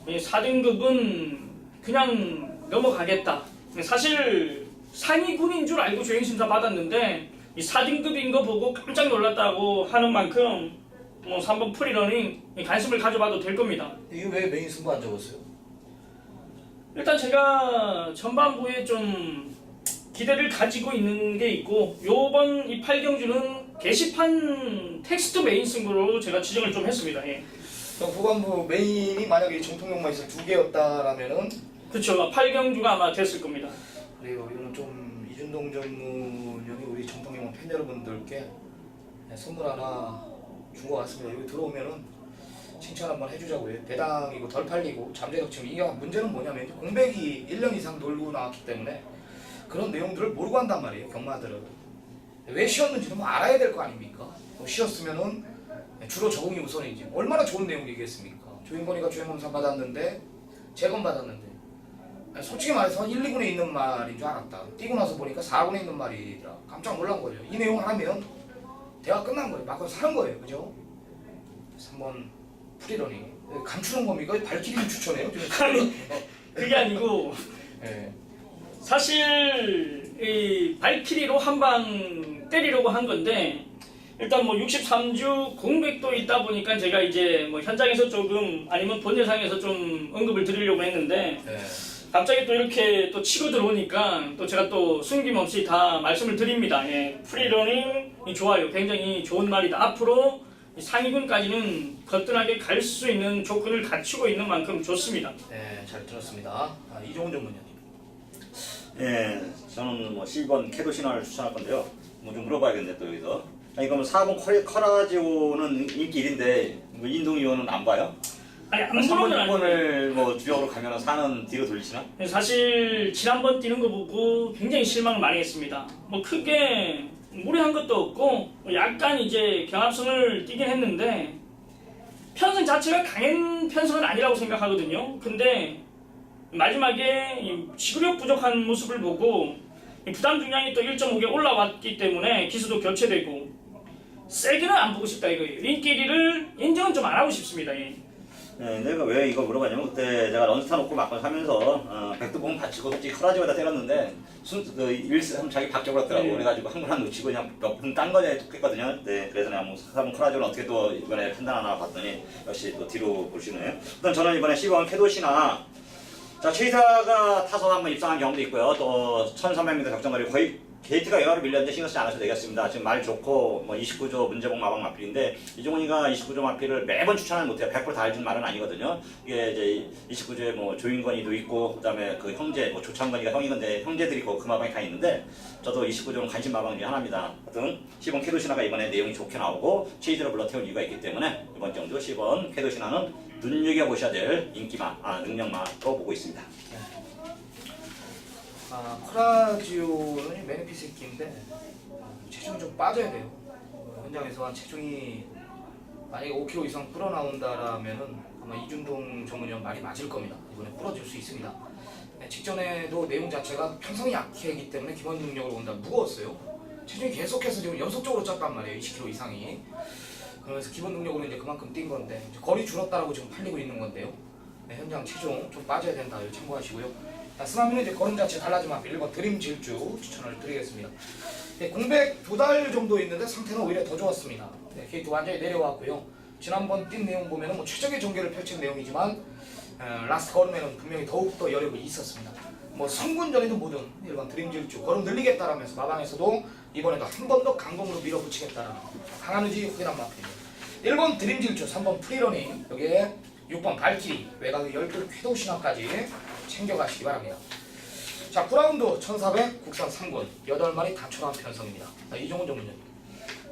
Speaker 3: 4등급은 그냥 넘어가겠다. 사실 상위군인 줄 알고 주행심사 받았는데 이 4등급인 거 보고 깜짝 놀랐다고 하는 만큼 3번 프리러닝 관심을 가져봐도 될 겁니다.
Speaker 1: 이게 왜 메인 승부 안 적었어요?
Speaker 3: 일단 제가 전반부에 좀 기대를 가지고 있는 게 있고 요번 이 8경주는 게시판 텍스트 메인 승부로 제가 지정을 좀 했습니다. 예.
Speaker 1: 그럼 후반부 메인이 만약에 정통용만 있어 2개였다라면은
Speaker 3: 그쵸 8경주가 아마 됐을 겁니다.
Speaker 1: 그래요. 이거는 좀 이준동 전문형이 우리 정통용 팬 여러분들께 선물 하나 준 것 같습니다. 여기 들어오면은 칭찬 한번 해주자고요. 배당이고 덜 팔리고 잠재력 지금 이게 문제는 뭐냐면 공백이 1년 이상 놀고 나왔기 때문에 그런 내용들을 모르고 한단 말이에요. 경마들은 왜 쉬었는지도 뭐 알아야 될 거 아닙니까? 뭐 쉬었으면은 주로 적응이 우선이지 얼마나 좋은 내용이겠습니까? 조인건이가 주행검사 받았는데 재검 받았는데 솔직히 말해서 1, 2군에 있는 말인 줄 알았다. 뛰고 나서 보니까 4군에 있는 말이더라. 깜짝 놀란 거죠. 이 내용을 하면 대화 끝난 거예요. 막고 사는 거예요. 그죠? 3번 프리러닝 감추는 겁니까? 발키리 추천해요?
Speaker 3: 아니 그게 아니고
Speaker 1: 네.
Speaker 3: 사실 이 발키리로 한 방 때리려고 한 건데 일단 뭐 63주 공백도 있다 보니까 제가 이제 뭐 현장에서 조금 아니면 본예상에서 좀 언급을 드리려고 했는데
Speaker 1: 네.
Speaker 3: 갑자기 또 이렇게 또 치고 들어오니까 또 제가 또 숨김없이 다 말씀을 드립니다. 예, 프리러닝 좋아요. 굉장히 좋은 말이다. 앞으로 상위군까지는 거뜬하게 갈 수 있는 조건을 갖추고 있는 만큼 좋습니다.
Speaker 1: 네, 잘 들었습니다. 이종훈 전문위원님.
Speaker 2: 예, 저는 뭐 10번 캐도 신화를 추천할 건데요. 뭐 좀 물어봐야겠네 또 여기서. 아니 그러면 4번 커라지오는 인기 1인데 뭐 인동 의원은 안 봐요?
Speaker 3: 아니 안
Speaker 2: 3번,
Speaker 3: 보는 건 아니고
Speaker 2: 6번을 뭐 주력으로 가면 4는 뒤로 돌리시나?
Speaker 3: 사실 지난번 뛰는 거 보고 굉장히 실망을 많이 했습니다. 뭐 크게 무리한 것도 없고 약간 이제 경합성을 띠긴 했는데 편성 자체가 강한 편성은 아니라고 생각하거든요. 근데 마지막에 이 지구력 부족한 모습을 보고 부담 중량이 또 1.5개 올라왔기 때문에 기수도 교체되고 세게는 안 보고 싶다 이거예요. 인기 1위를 인정은 좀 안 하고 싶습니다. 예.
Speaker 2: 네, 내가 왜 이거 물어봤냐면 그때 제가 런스타 놓고 막고 하면서 백두봉 받치고 솔직히 커라지오에다 때렸는데 자기 박져버렸더라고.
Speaker 3: 네.
Speaker 2: 그래가지고 한 번 안 놓치고 그냥 몇 분 딴 거에 톡했거든요. 네, 그래서 내가 뭐 4번 커라지오는 어떻게 또 이번에 판단하나 봤더니 역시 또 뒤로 보시네요. 일단 저는 이번에 12번 캐도시나 자 최이사가 타선 한번 입상한 경험도 있고요. 또 1300m 적정거리 거의 게이트가 여하로 밀렸는데 신경 쓰지 않으셔도 되겠습니다. 지금 말 좋고 뭐 29조 문제복 마방 마필인데 이종훈이가 29조 마필을 매번 추천하는 못해요. 100%다 알지는 말은 아니거든요. 이게 이제 29조에 뭐 조인건이도 있고 그다음에 그 형제 뭐 조창건이가 형이건데 형제들이 있고 그 마방이 다 있는데 저도 29조는 관심 마방 중에 하나입니다. 하여튼 10번 캐도시나가 이번에 내용이 좋게 나오고 체이드로 불러태운 이유가 있기 때문에 이번 정도 10번 캐도시나는 눈여겨보셔야 될 인기마, 능력마로 보고 있습니다.
Speaker 1: 커라지오는 매니피 새끼인데 체중이 좀 빠져야 돼요. 현장에서 한 체중이 만약에 5kg 이상 불어나온다라면은 아마 이준동 전문위원 말이 맞을 겁니다. 이번에 부러질 수 있습니다. 네, 직전에도 내용 자체가 편성이 약하기 때문에 기본 능력으로 온다 무거웠어요. 체중이 계속해서 지금 연속적으로 쪘단 말이에요. 20kg 이상이. 그러면서 기본 능력으로 이제 그만큼 뛴 건데 이제 거리 줄었다라고 지금 팔리고 있는 건데요. 네, 현장 체중 좀 빠져야 된다. 이거 참고하시고요. 스마미는 이제 걸음 자체 달라지면 1번 드림 질주 추천을 드리겠습니다. 네, 공백 2달 정도 있는데 상태는 오히려 더 좋았습니다. 네, 게이트 완전히 내려왔고요. 지난번 뛴 내용 보면은 뭐 최적의 전개를 펼친 내용이지만 라스트 걸음에는 분명히 더욱더 여력이 있었습니다. 뭐 성군전에도 뭐든 일반 드림질주 걸음 늘리겠다라면서 마방에서도 이번에도 한 번 더 강공으로 밀어붙이겠다라는 강한 의지 확인한 마필입니다. 1번 드림질주, 3번 프리러닝, 여기에 6번 발키리, 외곽의 12 궤도 신화까지 챙겨가시기 바랍니다. 자, 9라운드 1400 국산 3군 8마리 단촐한 편성입니다. 이종훈 전문위원님.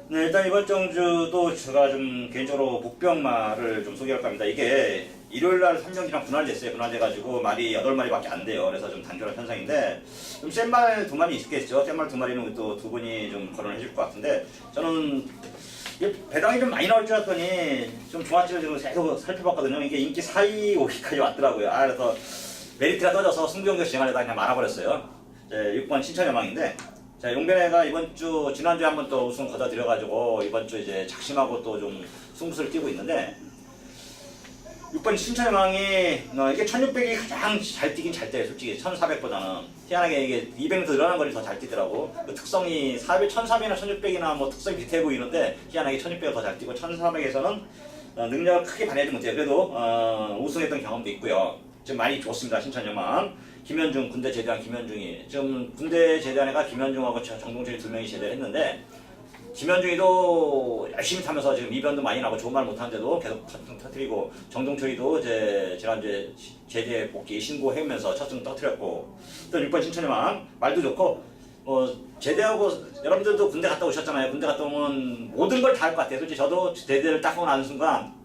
Speaker 2: 네, 일단 이번 정주도 제가 좀 개인적으로 복병말을 좀 소개할까 합니다. 이게 일요일날 3경기랑 분할됐어요. 분할돼가지고 말이 8마리밖에 안 돼요. 그래서 좀 단촐한 편성인데 좀 센 말 2마리 있겠죠. 센 말 2마리는 또 두 분이 좀 거론을 해줄 것 같은데 저는 배당이 좀 많이 나올 줄 알았더니 좀 좋았지를 지금 계속 살펴봤거든요. 이게 인기 4위, 5위까지 왔더라고요. 그래서 메리트가 떨어져서 승부용도 진행하려다 그냥 말아버렸어요. 6번 신천여망인데 자, 용변회가 이번 주 지난주에 한번 또 우승 거둬들여가지고 이번 주 이제 작심하고 또 좀 승부수를 띄고 있는데 6번 신천여망이 이게 1600이 가장 잘 뛰긴 잘 뛰어요. 솔직히 1400보다는 희한하게 이게 200m 늘어난 거리 더 잘 뛰더라고. 그 특성이 1300이나 1600이나 뭐 특성이 비슷해 보이는데 희한하게 1600이 더 잘 뛰고 1400에서는 능력을 크게 발휘하지 못해요. 그래도 우승했던 경험도 있고요. 지금 많이 좋습니다. 신천여망. 김현중 군대 제대한 김현중이 지금 군대 제대한 애가 김현중하고 정동철이 2명이 제대를 했는데 김현중이도 열심히 타면서 지금 이변도 많이 나고 좋은 말 못하는데도 계속 터뜨리고 정동철이도 이제 지난주에 제대 복귀 신고해오면서 첫 승 터뜨렸고 또 6번 신천여망 말도 좋고 제대하고 여러분들도 군대 갔다 오셨잖아요. 군대 갔다 오면 모든 걸 다 할 것 같아요. 솔직히 저도 제대를 딱 하고 나는 순간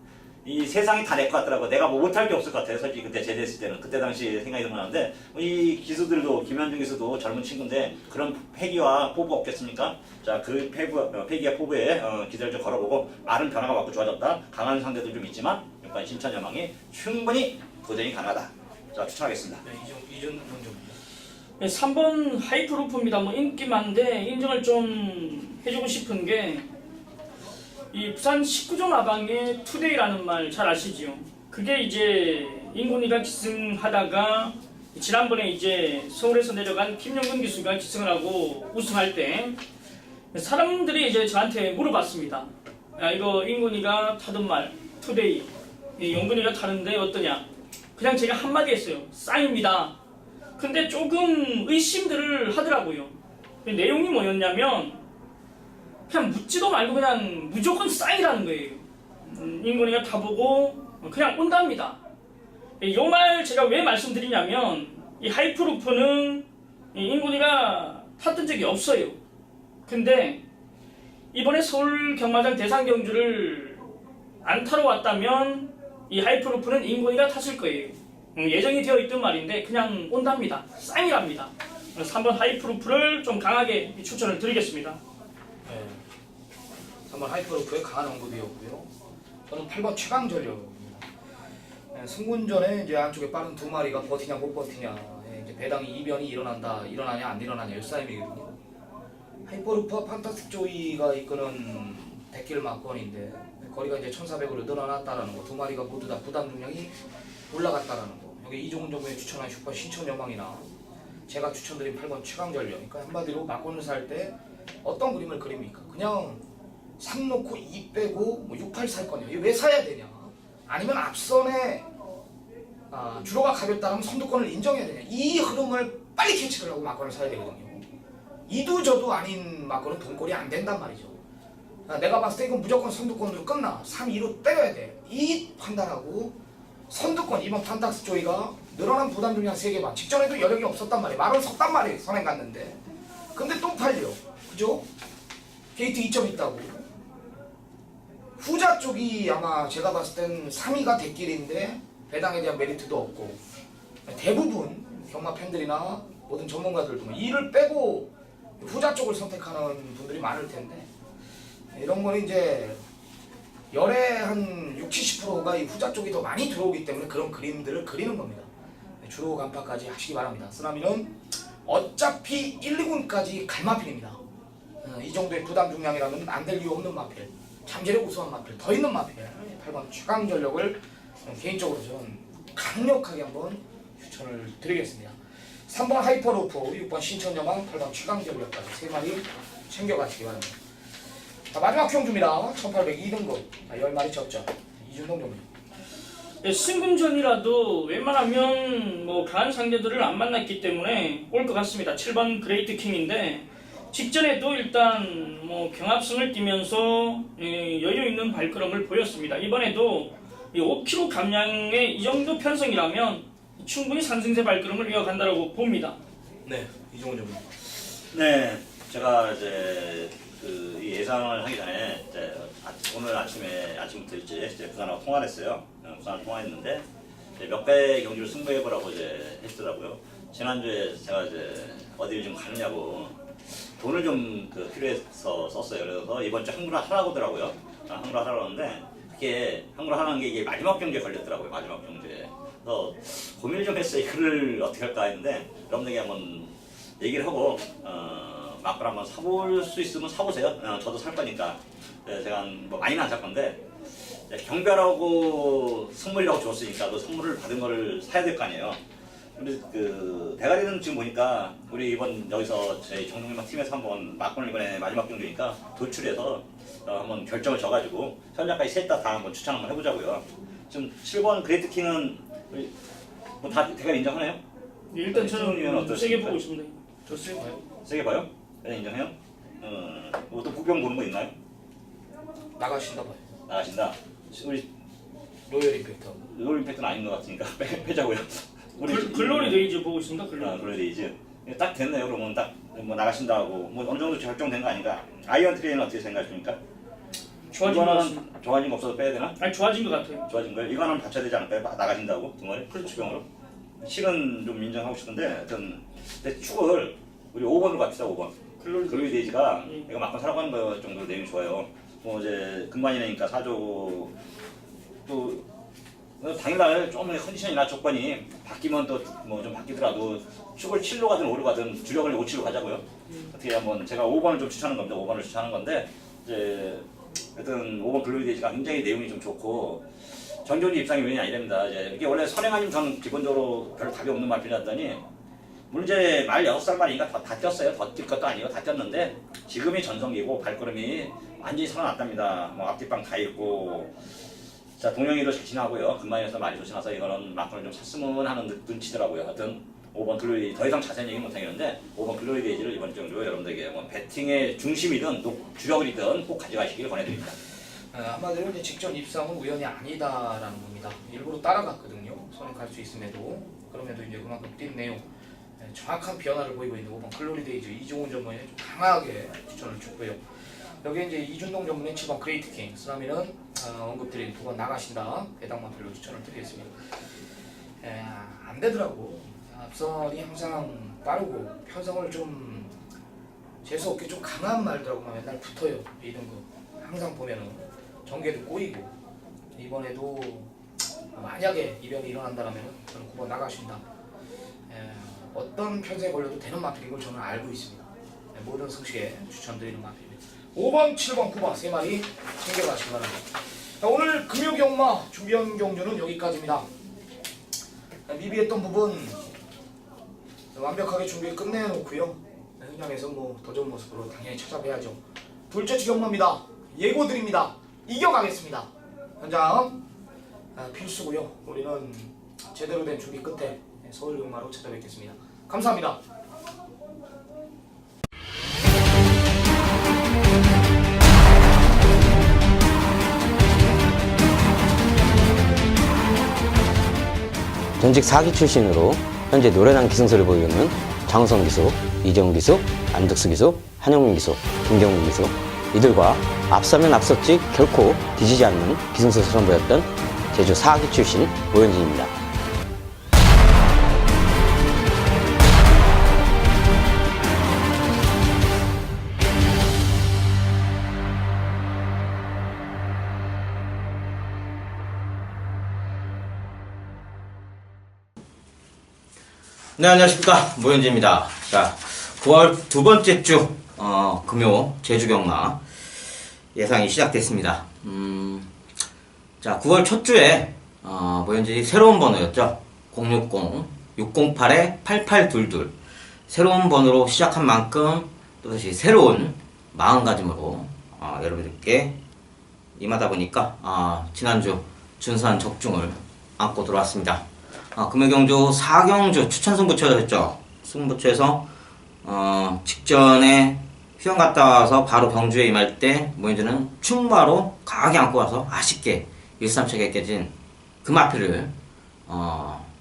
Speaker 2: 이 세상이 다 내 것 같더라고. 내가 뭐 못할 게 없을 것 같아요. 솔직히 그때 제대했을 때는 그때 당시 생각이 들어나는데 이 기수들도 김현중 기수도 젊은 친구인데 그런 패기와 포부 없겠습니까? 자, 그 패기와 포부에 기대를 좀 걸어보고 말은 변화가 왔고 좋아졌다. 강한 상대도 좀 있지만 일단 신천여망이 충분히 도전이 가능하다. 자, 추천하겠습니다.
Speaker 1: 네, 이준 먼저입니다.
Speaker 3: 네, 3번 하이프루프입니다. 뭐 인기 많은데 인정을 좀 해주고 싶은 게 이 부산 19종 마방의 투데이라는 말 잘 아시죠? 그게 이제 인군이가 기승하다가 지난번에 이제 서울에서 내려간 김영근 기수가 기승을 하고 우승할 때 사람들이 이제 저한테 물어봤습니다. 야, 이거 인군이가 타던 말 투데이, 영근이가 타는데 어떠냐? 그냥 제가 한마디 했어요. 쌍입니다. 근데 조금 의심들을 하더라고요. 내용이 뭐였냐면 그냥 묻지도 말고 그냥 무조건 쌍이라는 거예요. 인군이가 타보고 그냥 온답니다. 이 말 제가 왜 말씀드리냐면 이 하이프루프는 인군이가 탔던 적이 없어요. 근데 이번에 서울 경마장 대상 경주를 안 타러 왔다면 이 하이프루프는 인군이가 탔을 거예요. 예정이 되어 있던 말인데 그냥 온답니다. 쌍이랍니다. 그래서 3번 하이프루프를 좀 강하게 추천을 드리겠습니다.
Speaker 1: 네. 3번 하이퍼루프의 강한 언급이었고요. 저는 8번 최강전력입니다. 네, 승군전에 이제 안쪽에 빠른 2마리가 버티냐 못 버티냐, 이제 배당이 이변이 일어나냐 안 일어나냐 이 싸움이거든요. 하이퍼루프와 판타스틱 조이가 이끄는 백길 막권인데 거리가 이제 1400으로 늘어났다라는 거, 2마리가 모두 다 부담 중량이 올라갔다라는 거. 여기 이종훈 전문의 추천한 6번 신천여망이나 제가 추천드린 8번 최강전력. 그러니까 한마디로 막권을 살 때 어떤 그림을 그립니까? 그냥 3 놓고 2 빼고 6, 8 살 거냐? 이거 왜 사야 되냐? 아니면 앞선에 주로가 가볍다면 선두권을 인정해야 되냐? 이 흐름을 빨리 캐치를 하고 막권을 사야 되거든요. 이도 저도 아닌 막권은 돈꼴이 안 된단 말이죠. 내가 봤을 때 이건 무조건 선두권으로 끝나. 3, 2로 때려야 돼. 이 판단하고 선두권 2번 판타스 조이가 늘어난 부담 중량 3개만. 직전에도 여력이 없었단 말이에요. 말은 섰단 말이에요. 선행 갔는데. 근데 또 팔려. 그죠? 게이트 2점 있다고. 후자 쪽이 아마 제가 봤을 땐 3위가 대길인데 배당에 대한 메리트도 없고 대부분 경마 팬들이나 모든 전문가들도 2를 빼고 후자 쪽을 선택하는 분들이 많을 텐데 이런 거는 이제 열의 한 60, 70%가 이 후자 쪽이 더 많이 들어오기 때문에 그런 그림들을 그리는 겁니다. 주로 간파까지 하시기 바랍니다. 쓰나미는 어차피 1, 2군까지 갈 마필입니다. 이 정도의 부담 중량이라면 안 될 이유 없는 마필, 잠재력 우수한 마필, 더 있는 마필 8번 최강전력을 개인적으로 저는 강력하게 한번 추천을 드리겠습니다. 3번 하이퍼루프, 6번 신천여망, 8번 최강전력까지 3마리 챙겨가시기 바랍니다. 자, 마지막 경주입니다. 1802등급 10마리 접전 이준동 정도.
Speaker 3: 승금전이라도 웬만하면 뭐 강한 상대들을 안 만났기 때문에 올 것 같습니다. 7번 그레이트 킹인데 직전에도 일단 뭐 경합승을 띠면서 여유 있는 발걸음을 보였습니다. 이번에도 5kg 감량의 이 정도 편성이라면 충분히 상승세 발걸음을 이어간다고 봅니다.
Speaker 1: 네, 이종훈 전문.
Speaker 2: 네, 제가 이제 이 예상을 하기 전에 이제 오늘 아침부터 이제 부산하고 통화를 했어요. 부산을 통화했는데 몇 배 경주를 승부해보라고 이제 했더라고요. 지난주에 제가 이제 어디를 좀 가느냐고 돈을 좀 필요해서 썼어요. 그래서 이번 주 항구를 하라고 하더라고요. 항구를 하라고 하는데 그게 항구를 하라는 게 이게 마지막 경주에 걸렸더라고요. 마지막 경주에. 그래서 고민을 좀 했어요. 이거를 어떻게 할까 했는데 여러분들에게 한번 얘기를 하고 막걸 한번 사볼 수 있으면 사보세요. 저도 살 거니까. 제가 뭐 많이는 안 살 건데 경별하고 선물이라고 줬으니까 또 선물을 받은 거를 사야 될 거 아니에요. 근데 대가리는 지금 보니까 우리 이번 여기서 저희 정동님만 팀에서 한번 막권을 이번에 마지막 경주니까 도출해서 한번 결정을 져가지고 현장까지 셋 다 한번 추천 한번 해보자고요. 지금 7번 그레이트 킹은 뭐 다 대가리 인정하나요?
Speaker 3: 일단 저는
Speaker 2: 어떠십니까?
Speaker 3: 세게 보고 있습니다.
Speaker 1: 저 세게 봐요.
Speaker 2: 세게 봐요? 네, 인정해요? 또 구경 보는 거 있나요?
Speaker 1: 나가신다 봐요.
Speaker 2: 나가신다. 우리
Speaker 1: 로열 임팩트.
Speaker 2: 롤 임팩트는 아닌 것 같으니까 빼자고요.
Speaker 3: 글로리 데이즈 보고 있습니다.
Speaker 2: 글로리 데이즈. 딱 됐네요. 그러면 딱 뭐 나가신다 하고 뭐 어느 정도 결정된 거 아닌가? 아이언 트레이는 어떻게 생각하십니까?
Speaker 3: 좋아진 것 같습니다.
Speaker 2: 좋아진 거 없어도 빼야 되나?
Speaker 3: 아니 좋아진 것 같아요.
Speaker 2: 좋아진 거예요? 이거는 받쳐야 되지 않을까요? 나가신다고 등원에?
Speaker 3: 그렇죠.
Speaker 2: 병으로 실은 좀 인정하고 싶은데 하여튼 근데 축을 우리 5번으로 갑시다. 5번. 글로리 데이지가 이거 막판 사라고 하는 거 정도로 내용이 좋아요. 뭐 이제 금반이니까 사조 또 당일날 조금 컨디션이나 조건이 바뀌면 또 뭐 좀 바뀌더라도 축을 7로 가든 5로 가든 주력을 5, 7로 가자고요. 어떻게 한번 제가 5번을 좀 추천하는 겁니다. 5번을 추천하는 건데 이제 하여튼 5번 글로리 데이지가 굉장히 내용이 좀 좋고 정조리 입상이 왜냐 이랍니다. 이제 이게 원래 선행아님 저는 기본적으로 별 답이 없는 말필이었더니 물론 이제 말 6살 말이니까 다 뛰었어요. 더 뛸 것도 아니고 다 뛰었는데 지금이 전성기고 발걸음이 완전히 살아났답니다. 뭐 앞뒷방 다 있고 자 동영이도 잘 지나고요. 금마에서 많이 조심해서 이거는 막걸을 좀 샀으면 하는 눈치더라고요. 하여튼 5번 글로리 더 이상 자세히 얘기 못하겠는데 5번 글로리 데이지를 이번 정도 여러분들에게 뭐 배팅의 중심이든 주력이든 꼭 가져가시길 권해드립니다.
Speaker 1: 한마디로 이제 직전 입상은 우연이 아니다라는 겁니다. 일부러 따라갔거든요. 손에 갈 수 있음에도 그럼에도 이제 그만큼 뛴 내용 정확한 변화를 보이고 있는 5번 글로리 데이즈 이종훈 전문에 좀 강하게 추천을 줬고요. 여기 이제 이준동 전문의 7번 그레이트 킹 쓰라미는 언급드린 2번 나가신다 배당마필로 추천을 드리겠습니다. 안 되더라고. 앞선이 항상 빠르고 편성을 좀 재수없게 좀 강한 말들하고만 맨날 붙어요. 이등급 항상 보면은 전개도 꼬이고 이번에도 만약에 이변이 일어난다면 저는 9번 나가신다. 어떤 편성에 걸려도 되는 마필인 걸 저는 알고 있습니다. 모든 승시에 추천드리는 마필입니다. 5번, 7번, 9번 세 마리 챙겨가시기 바랍니다. 자, 오늘 금요경마 준비한 경주는 여기까지입니다. 미비했던 부분 완벽하게 준비 끝내놓고요. 현장에서 뭐 더 좋은 모습으로 당연히 찾아뵈야죠. 둘째 주 경마입니다. 예고 드립니다. 이겨가겠습니다. 현장 필수고요. 우리는 제대로 된 준비 끝에 서울 경마로 찾아뵙겠습니다. 감사합니다.
Speaker 4: 전직 4기 출신으로 현재 노련한 기승서를 보이고 있는 장우성 기수, 이재훈 기수, 안덕수 기수, 한영민 기수, 김경민 기수 이들과 앞서면 앞섰지 결코 뒤지지 않는 기승서를 선보였던 제주 4기 출신 오현진입니다.
Speaker 5: 네, 안녕하십니까. 모현지입니다. 자, 9월 두 번째 주, 금요 제주경마 예상이 시작됐습니다. 자, 9월 첫 주에, 모현지 새로운 번호였죠. 060-608-8822. 새로운 번호로 시작한 만큼 또다시 새로운 마음가짐으로, 여러분들께 임하다 보니까, 지난주 준수한 적중을 안고 들어왔습니다. 금요경주 4경주 추천 승부처였죠. 승부처에서 직전에 휴양 갔다 와서 바로 경주에 임할 때 모현주는 충마로 강하게 안고 와서 아쉽게 1-3척에 깨진 그 마필을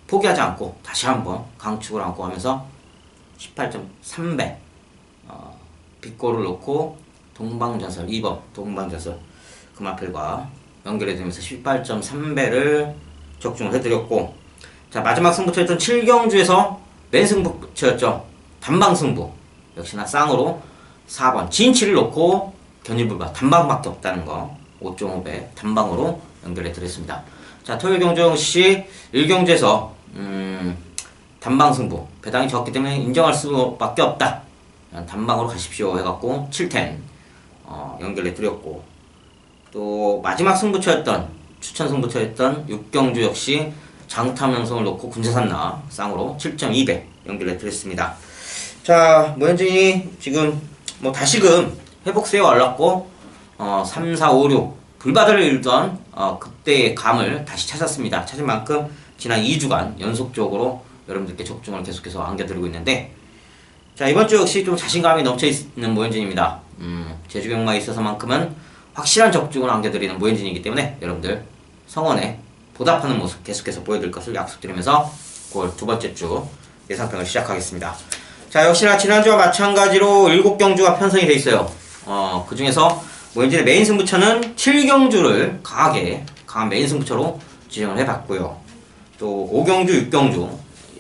Speaker 5: 포기하지 않고 다시 한번 강축을 안고 하면서 18.3배 빗골을 놓고 동방전설 2번 동방전설 그 마필과 연결이 되면서 18.3배를 적중을 해드렸고, 자 마지막 승부처였던 7경주에서 맨 승부처였죠. 단방승부 역시나 쌍으로 4번 진치를 놓고 견인불가 단방밖에 없다는 거 5.5배 단방으로 연결해 드렸습니다. 자 토요일 경주 역시 1경주에서 단방승부 배당이 적기 때문에 인정할 수밖에 없다, 단방으로 가십시오 해갖고 7텐 연결해 드렸고, 또 마지막 승부처였던 추천 승부처였던 6경주 역시 장탐영성을 놓고 군자산나 쌍으로 7.2배 연결해 드렸습니다. 자 모현진이 지금 뭐 다시금 회복세에 올랐고 3, 4, 5, 6 불바다를 일던 그때의 감을 다시 찾았습니다. 찾은 만큼 지난 2주간 연속적으로 여러분들께 적중을 계속해서 안겨드리고 있는데, 자 이번주 역시 좀 자신감이 넘쳐있는 모현진입니다. 제주경마에 있어서만큼은 확실한 적중을 안겨드리는 모현진이기 때문에 여러분들 성원에 보답하는 모습 계속해서 보여드릴 것을 약속드리면서 9월 두 번째 주 예상평을 시작하겠습니다. 자 역시나 지난주와 마찬가지로 7경주가 편성이 돼 있어요. 그 중에서 모현진의 메인 승부처는 7경주를 강한 메인 승부처로 지정을 해봤고요. 또 5경주, 6경주,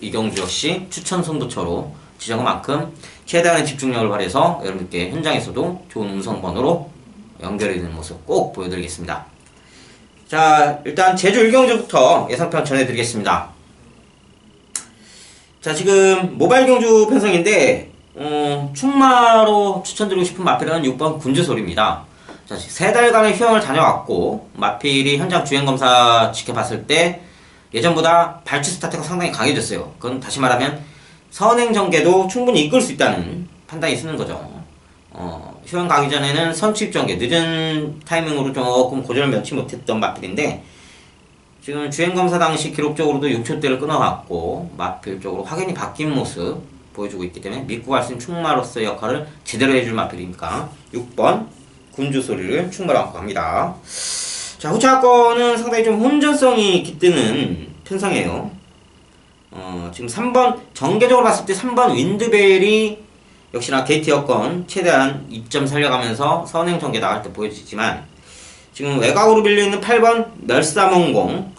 Speaker 5: 2경주 역시 추천 승부처로 지정한 만큼 최대한의 집중력을 발휘해서 여러분께 현장에서도 좋은 음성번호로 연결이 되는 모습 꼭 보여드리겠습니다. 자 일단 제주 1경주부터 예상편 전해드리겠습니다. 자 지금 모바일 경주 편성인데 충마로 추천드리고 싶은 마필은 6번 군주솔입니다. 자 3달간의 휴양을 다녀왔고 마필이 현장 주행검사 지켜봤을 때 예전보다 발치 스타트가 상당히 강해졌어요. 그건 다시 말하면 선행전개도 충분히 이끌 수 있다는 판단이 쓰는 거죠. 휴양 가기 전에는 선취입 전개 늦은 타이밍으로 조금 고전을 면치 못했던 마필인데, 지금 주행검사 당시 기록적으로도 6초대를 끊어갔고 마필 쪽으로 확연히 바뀐 모습 보여주고 있기 때문에 믿고 갈 수 있는 충마로서의 역할을 제대로 해줄 마필이니까 6번 군주소리를 충마로 안고 갑니다. 자 후차권은 상당히 좀 혼전성이 깃드는 편성이에요. 지금 3번 전개적으로 봤을 때 3번 윈드벨이 역시나 게이트 여건 최대한 이점 살려가면서 선행 전개 나갈 때 보여지지만, 지금 외곽으로 밀려있는 8번 멸사몽공,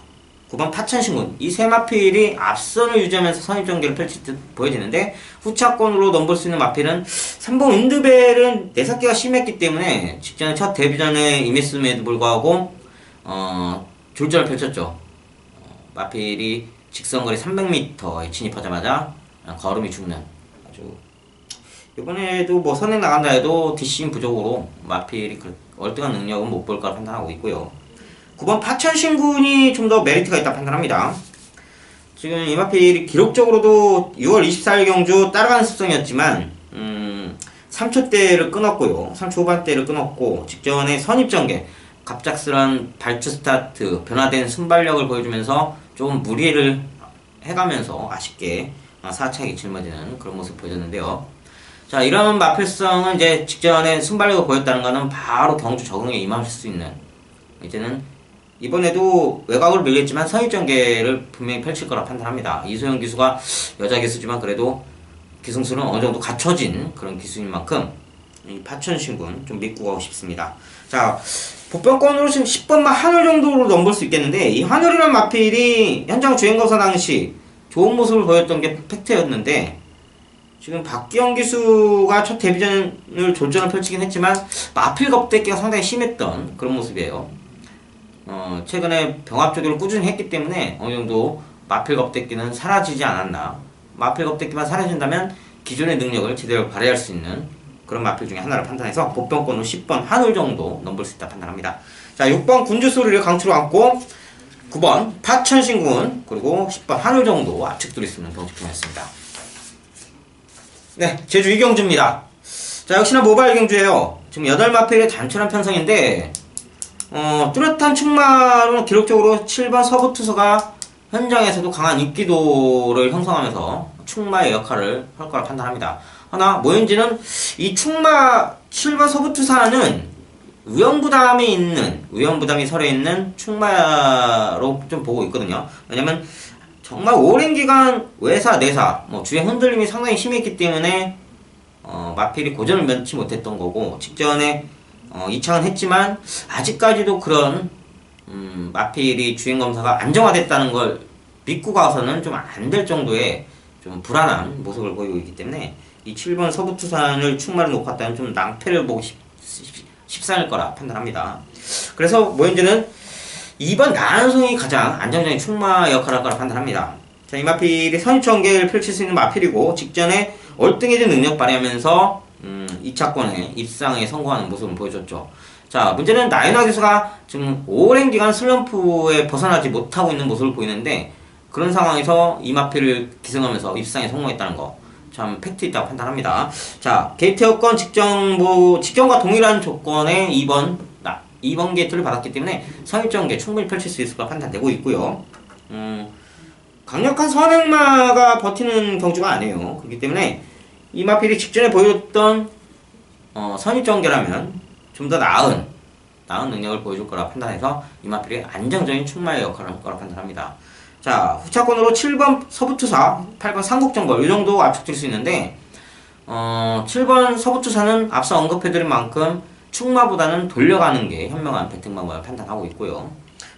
Speaker 5: 9번 파천신군 이 세 마필이 앞선을 유지하면서 선입 전개를 펼칠 듯 보여지는데, 후차권으로 넘볼 수 있는 마필은 3번 윈드벨은 내삭기가 심했기 때문에 직전에 첫 데뷔전에 임했음에도 불구하고 졸전을 펼쳤죠. 마필이 직선거리 300m에 진입하자마자 걸음이 죽는 아주, 이번에도 뭐 선행 나간다 해도 뒷심 부족으로 마필이 월등한 능력은 못 볼 거라 판단하고 있고요. 9번 파천신군이 좀 더 메리트가 있다 판단합니다. 지금 이 마필이 기록적으로도 6월 24일 경주 따라가는 습성이었지만 3초대를 끊었고요. 3초 후반대를 끊었고 직전에 선입전개 갑작스런 발주 스타트 변화된 순발력을 보여주면서 좀 무리를 해가면서 아쉽게 4차기 짊어지는 그런 모습 보여줬는데요. 자 이런 마필성은 이제 직전에 순발력을 보였다는 것은 바로 경주 적응에 임할 수 있는, 이제는 이번에도 외곽으로 밀렸지만 선입전개를 분명히 펼칠 거라 판단합니다. 이소영 기수가 여자 기수지만 그래도 기승술은 어느 정도 갖춰진 그런 기수인 만큼 이 파천신군 좀 믿고 가고 싶습니다. 자 복병권으로 지금 10번만 한올 정도로 넘볼 수 있겠는데, 이 한올이라는 마필이 현장 주행검사 당시 좋은 모습을 보였던 게 팩트였는데, 지금 박기영 기수가 첫 데뷔전을 졸전을 펼치긴 했지만 마필 겁대기가 상당히 심했던 그런 모습이에요. 최근에 병합 조교를 꾸준히 했기 때문에 어느 정도 마필 겁대기는 사라지지 않았나. 마필 겁대기만 사라진다면 기존의 능력을 제대로 발휘할 수 있는 그런 마필 중에 하나를 판단해서 복병권으로 10번 한올 정도 넘볼 수 있다 판단합니다. 자 6번 군주소리를 강추로 안고 9번 파천신군 그리고 10번 한올 정도 압축들이 있는 병집중이었습니다. 네, 제주 2경주입니다. 자, 역시나 모바일 경주예요. 지금 8마필의 단촐한 편성인데 뚜렷한 충마로는 기록적으로 7번 서부투서가 현장에서도 강한 인기도를 형성하면서 충마의 역할을 할 거라 판단합니다. 하나 모현지는 이 충마 7번 서부투사는 위험부담이 설에 있는 충마로 좀 보고 있거든요. 왜냐면 정말 오랜 기간 외사, 내사, 주행 흔들림이 상당히 심했기 때문에 마필이 고전을 면치 못했던 거고, 직전에 이창은 했지만 아직까지도 그런 마필이 주행 검사가 안정화됐다는 걸 믿고 가서는 좀 안 될 정도의 좀 불안한 모습을 보이고 있기 때문에 이 7번 서부투산을 충마로 놓았다는 좀 낭패를 보고 싶상일 거라 판단합니다. 그래서 모현지는 2번 나한송이 가장 안정적인 충마 역할을 할 거라 판단합니다. 자, 이 마필이 선입전개를 펼칠 수 있는 마필이고, 직전에 월등해진 능력 발휘하면서 2차권에 입상에 성공하는 모습을 보여줬죠. 자, 문제는 나연아 교수가 지금 오랜 기간 슬럼프에 벗어나지 못하고 있는 모습을 보이는데, 그런 상황에서 이 마필을 기승하면서 입상에 성공했다는 거 참 팩트 있다고 판단합니다. 자, 게이트 여건 직전과 동일한 조건의 2번 게이트를 받았기 때문에 선입전개 충분히 펼칠 수 있을 거라 판단되고 있고요. 강력한 선행마가 버티는 경주가 아니에요. 그렇기 때문에 이 마필이 직전에 보여줬던 선입전개라면 좀 더 나은 능력을 보여줄 거라 판단해서 이 마필이 안정적인 충마의 역할을 할 거라 판단합니다. 자, 후차권으로 7번 서부투사, 8번 삼국정벌 이 정도 압축될 수 있는데 7번 서부투사는 앞서 언급해드린 만큼 충마보다는 돌려가는 게 현명한 배팅 방법을 판단하고 있고요.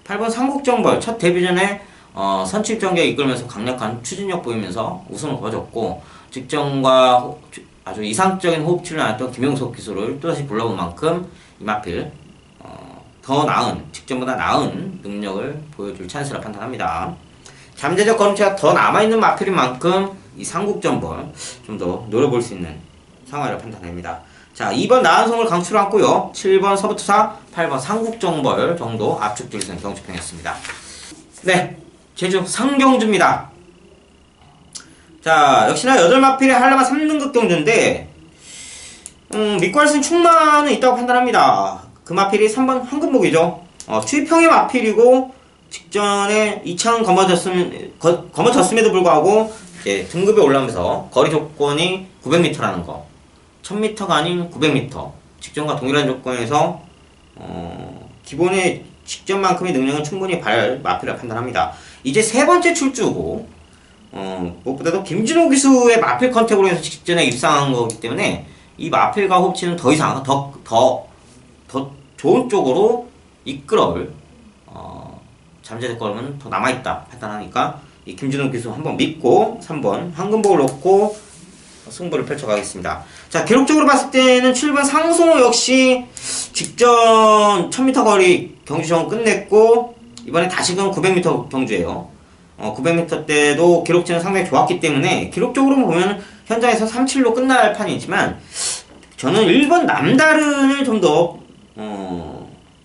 Speaker 5: 8번 삼국정벌 첫 데뷔전에 선취전개 이끌면서 강력한 추진력 보이면서 우승을 거뒀고, 직전과 아주 이상적인 호흡치를 나눴던 김용석 기수를 또다시 불러온 만큼 이 마필 더 나은, 직전보다 나은 능력을 보여줄 찬스라 판단합니다. 잠재적 걸음체가 더 남아있는 마필인 만큼 이 삼국전벌 좀 더 노려볼 수 있는 상황이라 판단됩니다. 자, 2번 나한송을 강추를 하고요. 7번 서부투사, 8번 삼국정벌 정도 압축될 수 있는 경주평이었습니다. 네, 제주 상경주입니다. 자, 역시나 8마필의 한라마 3등급 경주인데 믿고 할 수 있는 충마는 있다고 판단합니다. 그 마필이 3번 황금복이죠. 추위평의 마필이고, 직전에 이창은 거머졌음에도 불구하고 이제 등급이 올라오면서 거리 조건이 900m라는 거, 1000m가 아닌 900m, 직전과 동일한 조건에서 기본의 직전만큼의 능력은 충분히 발휘할 마필이라 판단합니다. 이제 세 번째 출주고, 무엇보다도 김진호 기수의 마필 컨택으로 해서 직전에 입상한 거기 때문에 이 마필과 호흡치는 더 이상 더 좋은 쪽으로 이끌어올 잠재적 걸음은 더 남아있다 판단하니까 이 김진호 기수 한번 믿고 3번 황금복을 놓고 승부를 펼쳐가겠습니다. 자, 기록적으로 봤을 때는 7번 상송호 역시 직전 1000m 거리 경주전 끝냈고, 이번에 다시금 900m 경주예요. 900m 때도 기록치는 상당히 좋았기 때문에 기록적으로 보면 현장에서 3-7로 끝날 판이지만, 저는 1번 남다른을 좀 더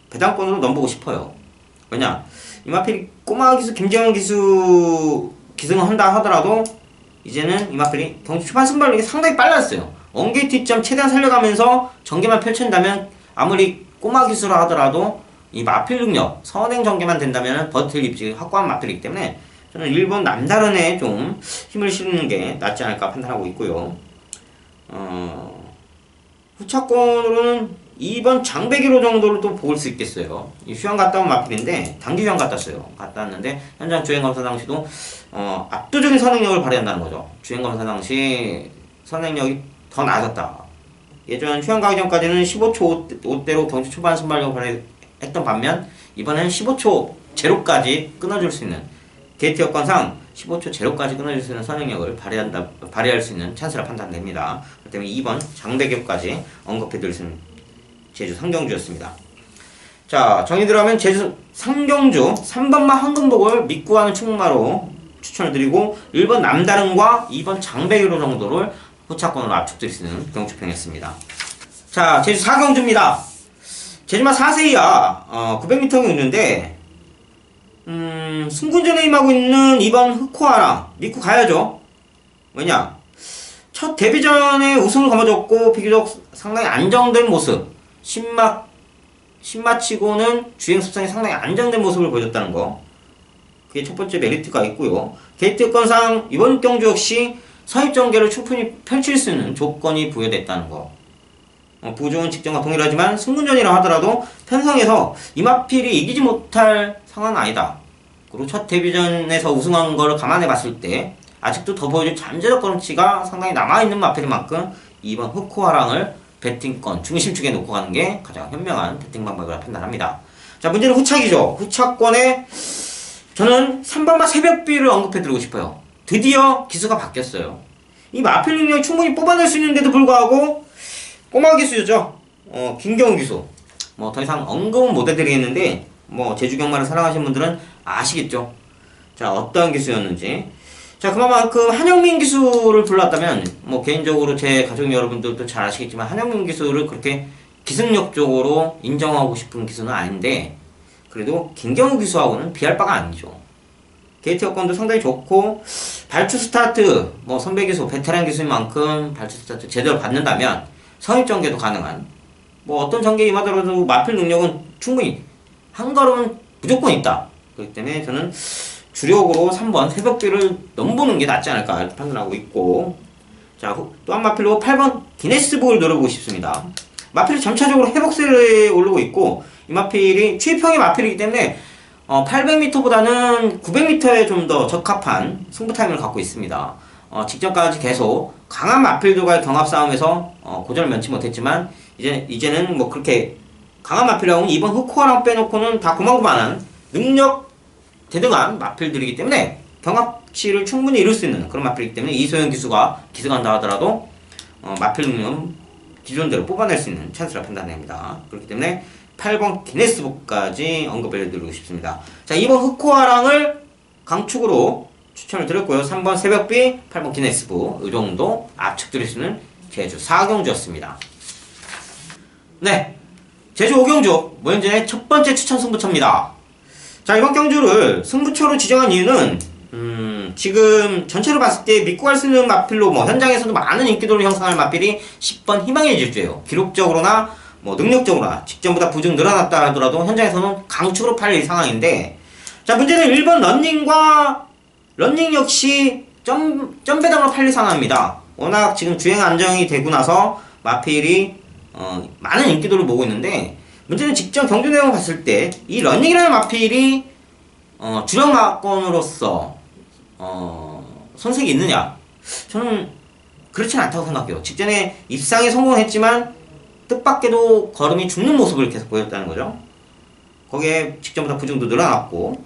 Speaker 5: 배당권으로 넘보고 싶어요. 왜냐, 이 마필이 꼬마 기수 김재현 기수 기승을 한다 하더라도 이제는 이 마필이 경주 초반 순발력이 상당히 빨랐어요. 원게이트 입점 최대한 살려가면서 전개만 펼친다면 아무리 꼬마 기수라 하더라도 이 마필 능력, 선행 전개만 된다면 버틸 입지 확고한 마필이기 때문에 저는 1번 남다른에 좀 힘을 실는 게 낫지 않을까 판단하고 있고요. 후차권으로는 2번 장배기로 정도를 또 볼 수 있겠어요. 이 휴양 갔다 온 마필인데 단기 휴양 갔다 왔는데 현장 주행검사 당시도 압도적인 선행력을 발휘한다는 거죠. 주행검사 당시 선행력이 더 나아졌다. 예전 휴양 가기 전까지는 15초 5대로 경주 초반 순발력을 발휘했던 반면 이번에는 15초 제로까지 끊어줄 수 있는, 게이트 여건상 15초 제로까지 끊어줄 수 있는 선행력을 발휘할 수 있는 찬스라 판단됩니다. 그렇기 때문에 2번 장배기로까지 언급해드릴 수 있는 제주 상경주였습니다. 자, 정리 들어가면 제주 상경주 3번만 황금복을 믿고 하는 충마로 추천을 드리고, 1번 남다른과 2번 장배기로 정도를 후차권으로 압축드릴 수 있는 경주평이었습니다. 자, 제주 4경주입니다. 제주마 4세 이하 900m 경주인데 승군전에 임하고 있는 2번 흑호아랑 믿고 가야죠. 왜냐, 첫 데뷔전에 우승을 거머쥐었고 비교적 상당히 안정된 모습, 신마치고는 주행 습성이 상당히 안정된 모습을 보여줬다는 거, 그게 첫 번째 메리트가 있고요. 게이트 여건상 이번 경주 역시 선입전개를 충분히 펼칠 수 있는 조건이 부여됐다는 거. 부종은 직전과 동일하지만 승문전이라 하더라도 편성에서 이마필이 이기지 못할 상황은 아니다. 그리고 첫 데뷔전에서 우승한 걸 감안해 봤을 때 아직도 더 보여줄 잠재적 가치가 상당히 남아있는 마필인 만큼 이번 흑호화랑을 배팅권 중심축에 놓고 가는 게 가장 현명한 배팅 방법이라 판단합니다. 자, 문제는 후착이죠. 후착권에 저는 3번마 새벽비를 언급해드리고 싶어요. 드디어 기수가 바뀌었어요. 이 마필 능력이 충분히 뽑아낼 수 있는데도 불구하고 꼬마 기수죠. 김경우 기수. 뭐 더 이상 언급은 못 해드리겠는데 뭐 제주 경마를 사랑하시는 분들은 아시겠죠. 자, 어떤 기수였는지. 자, 그만큼 한영민 기수를 불렀다면 뭐 개인적으로 제 가족 여러분들도 잘 아시겠지만 한영민 기수를 그렇게 기승력적으로 인정하고 싶은 기수는 아닌데 그래도 김경우 기수하고는 비할 바가 아니죠. 게이트 여건도 상당히 좋고 발주 스타트 뭐 선배 기수 베테랑 기수인 만큼 발주 스타트 제대로 받는다면 선입 전개도 가능한 뭐 어떤 전개에 임하더라도 마필 능력은 충분히 한 걸음은 무조건 있다. 그렇기 때문에 저는 주력으로 3번 새벽비를 넘보는 게 낫지 않을까 이렇게 판단하고 있고, 자, 또 한 마필로 8번 기네스북을 노려보고 싶습니다. 마필이 점차적으로 회복세에 오르고 있고 이 마필이 추입형의 마필이기 때문에 800m보다는 900m에 좀 더 적합한 승부 타임을 갖고 있습니다. 직전까지 계속 강한 마필들과의 경합 싸움에서 고전을 면치 못했지만 이제는 뭐 그렇게 강한 마필하고는 이번 흑호랑 빼놓고는 다 고만고만한 능력 대등한 마필들이기 때문에 경합치를 충분히 이룰 수 있는 그런 마필이기 때문에 이소영 기수가 기승한다 하더라도 마필 능력은 기존대로 뽑아낼 수 있는 찬스라 판단됩니다. 그렇기 때문에 8번 기네스북까지 언급을 해드리고 싶습니다. 자, 2번 흑호아랑을 강축으로 추천을 드렸고요. 3번 새벽비, 8번 기네스북 이 정도 압축드릴 수 있는 제주 4경주였습니다. 네, 제주 5경주 모연전의 첫 번째 추천 승부처입니다. 자, 이번 경주를 승부처로 지정한 이유는 지금 전체로 봤을 때 믿고 갈 수 있는 마필로 뭐 현장에서도 많은 인기도를 형성할 마필이 10번 희망의 질주예요. 기록적으로나 뭐 능력적으로나 직전보다 부중 늘어났다 하더라도 현장에서는 강축으로 팔릴 상황인데, 자, 문제는 1번 런닝 역시 점배당으로 팔릴 상황입니다. 워낙 지금 주행 안정이 되고 나서 마필이 많은 인기도를 모으고 있는데, 문제는 직전 경주 내용을 봤을 때 이 런닝이라는 마필이 주력 마건으로서 손색이 있느냐? 저는 그렇진 않다고 생각해요. 직전에 입상에 성공했지만 뜻밖에도 걸음이 죽는 모습을 계속 보였다는 거죠. 거기에 직전보다 부중도 늘어났고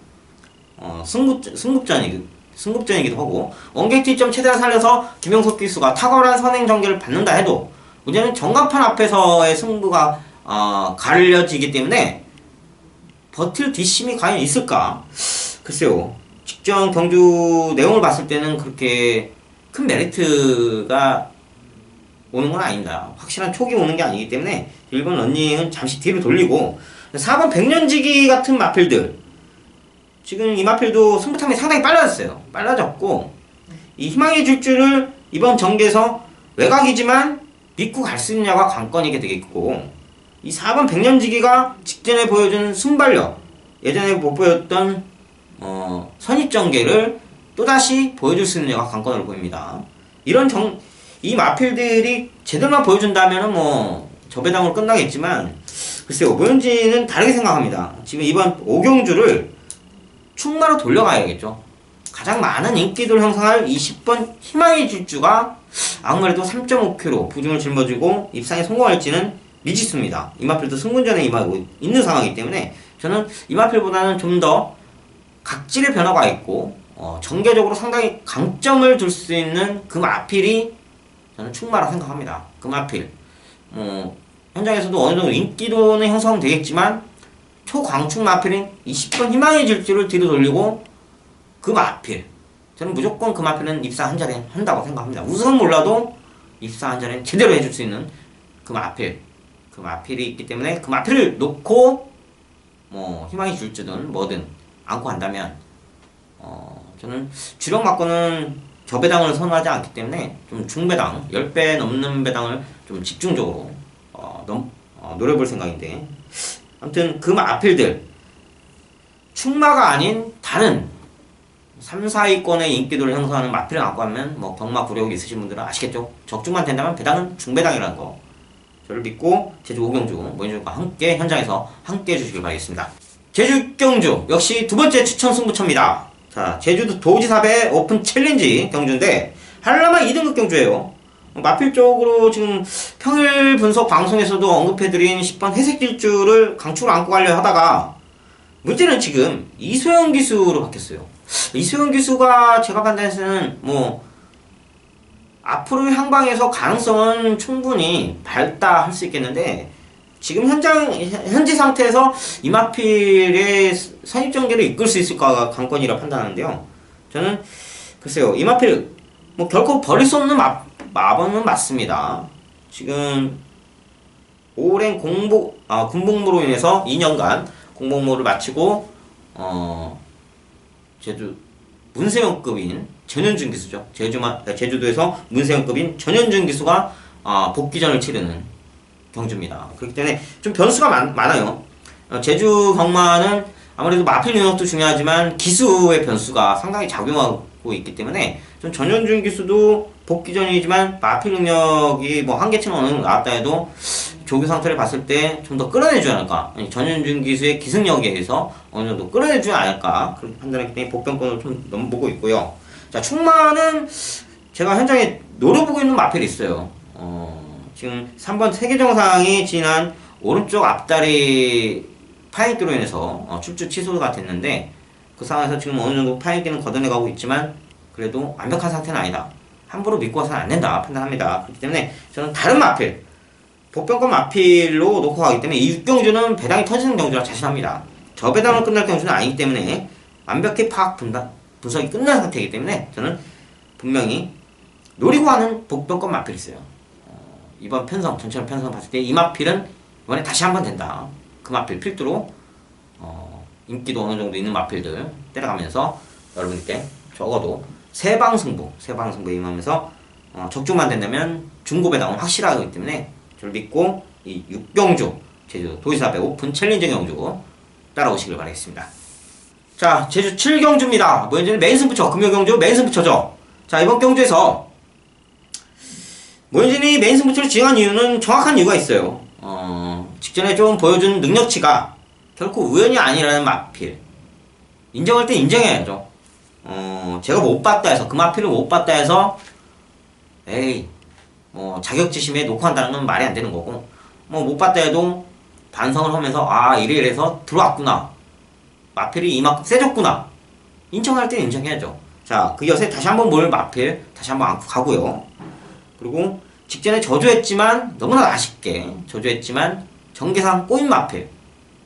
Speaker 5: 승급전이기도 하고 원게이트점 최대한 살려서 김영석 기수가 탁월한 선행 전개를 받는다 해도 문제는 전간판 앞에서의 승부가 가려지기 때문에 버틸 뒷심이 과연 있을까? 글쎄요. 직전 경주 내용을 봤을 때는 그렇게 큰 메리트가 오는 건 아닙니다. 확실한 촉이 오는 게 아니기 때문에 1번 런닝은 잠시 뒤로 돌리고 4번 백년지기 같은 마필들, 지금 이 마필도 승부타임이 상당히 빨라졌고 이 희망의 질주를 이번 전개에서 외곽이지만 믿고 갈 수 있느냐가 관건이게 되겠고, 이 4번 백년지기가 직전에 보여준 순발력, 예전에 못 보였던 선입전개를 또다시 보여줄 수 있느냐가 관건으로 보입니다. 이 마필들이 제대로만 보여준다면은 뭐 저배당으로 끝나겠지만, 글쎄요, 오보현지는 다르게 생각합니다. 지금 이번 5경주를 충마로 돌려가야겠죠. 가장 많은 인기도를 형성할 20번 희망의 질주가 아무래도 3.5km 부중을 짊어지고 입상에 성공할지는 미지수입니다. 이 마필도 승문전에 임하고 있는 상황이기 때문에 저는 이 마필보다는 좀 더 각질의 변화가 있고 전개적으로 상당히 강점을 줄 수 있는 그 마필이 저는 충마라 생각합니다. 그 마필 현장에서도 어느 정도 인기도는 형성되겠지만 초광축 마필인 20번 희망의 질주를 뒤로 돌리고 그 마필, 저는 무조건 그 마필은 입사 한 자리는 한다고 생각합니다. 우승은 몰라도 입사 한 자리는 제대로 해줄 수 있는 그 마필이 있기 때문에 그 마필을 놓고 뭐 희망의 질주든 뭐든 안고 간다면 저는 주력 마건은 저배당을 선호하지 않기 때문에 좀 중배당 10배 넘는 배당을 좀 집중적으로 노려볼 생각인데, 아무튼 그 마필들 충마가 아닌 다른 3, 4위권의 인기도를 형성하는 마필을 안고 하면 뭐 경마 구력 있으신 분들은 아시겠죠? 적중만 된다면 배당은 중배당이라는 거. 저를 믿고 제주 오경주 모인주과 함께 현장에서 함께 해주시길 바라겠습니다. 제주 경주 역시 두 번째 추천 승부처입니다. 자, 제주도 도지사배 오픈 챌린지 경주인데 한라마 2등급 경주예요. 마필 쪽으로 지금 평일 분석 방송에서도 언급해드린 10번 회색 질주를 강축으로 안고 가려 하다가 문제는 지금 이소영 기수로 바뀌었어요. 이소영 기수가 제가 판단해서는 뭐 앞으로의 향방에서 가능성은 충분히 밝다 할 수 있겠는데 지금 현재 상태에서 이마필의 선입전개를 이끌 수 있을까 관건이라 판단하는데요. 저는 글쎄요, 이마필 뭐 결코 버릴 수 없는 마법은 맞습니다. 지금 오랜 군복무로 인해서 2년간 공복무를 마치고 제주 문세영급인 전현준 기수죠. 제주도에서 문세영급인 전현준 기수가 복귀전을 치르는 경주입니다. 그렇기 때문에 좀 변수가 많아요. 제주 경마는 아무래도 마필 능력도 중요하지만 기수의 변수가 상당히 작용하고 있기 때문에 좀 전현준 기수도 복귀전이지만 마필 능력이 뭐 한계치는 어느 정도 나왔다 해도 조교 상태를 봤을 때 좀 더 끌어내주지 않을까. 전현준 기수의 기승력에 의해서 어느 정도 끌어내주지 않을까. 그렇게 판단했기 때문에 복병권을 좀 넘보고 있고요. 자, 충마는 제가 현장에 노려보고 있는 마필이 있어요. 지금 3번 세계정상이 지난 오른쪽 앞다리 파행기로 인해서 출주 취소가 됐는데 그 상황에서 지금 어느 정도 파행기는 걷어내가고 있지만 그래도 완벽한 상태는 아니다. 함부로 믿고 와서는 안 된다 판단합니다. 그렇기 때문에 저는 다른 마필, 복병권 마필로 놓고 가기 때문에 이 6경주는 배당이 터지는 경주라 자신합니다. 저 배당으로 끝날 경주는 아니기 때문에 완벽히 분석이 끝난 상태이기 때문에 저는 분명히 노리고 하는 복병권 마필이 있어요. 이번 편성, 전체로 편성 봤을 때 이 마필은 이번에 다시 한번 된다. 그 마필 필두로 인기도 어느 정도 있는 마필들 때려가면서 여러분께 적어도 세방승부에 임하면서 적중만 된다면 중고배당은 확실하기 때문에 저를 믿고 이 6경주 제주 도지사배 오픈 챌린지 경주 따라오시길 바라겠습니다. 자, 제주 7경주입니다. 뭐 이제는 메인 승부처, 금요경주 메인 승부처죠. 자, 이번 경주에서 모현진이 메인 승부처를 지정한 이유는 정확한 이유가 있어요. 직전에 좀 보여준 능력치가 결코 우연이 아니라는 마필. 인정할 때 인정해야죠. 제가 못 봤다 해서, 그 마필을 못 봤다 해서, 에이, 자격지심에 놓고 한다는 건 말이 안 되는 거고, 못 봤다 해도 반성을 하면서, 이래서 들어왔구나. 마필이 이만큼 세졌구나. 인정할 때 인정해야죠. 자, 그 엿에 다시 한번 마필, 다시 한번 안고 가고요. 그리고 직전에 저조했지만 너무나 아쉽게 저조했지만 전개상 꼬인 마필,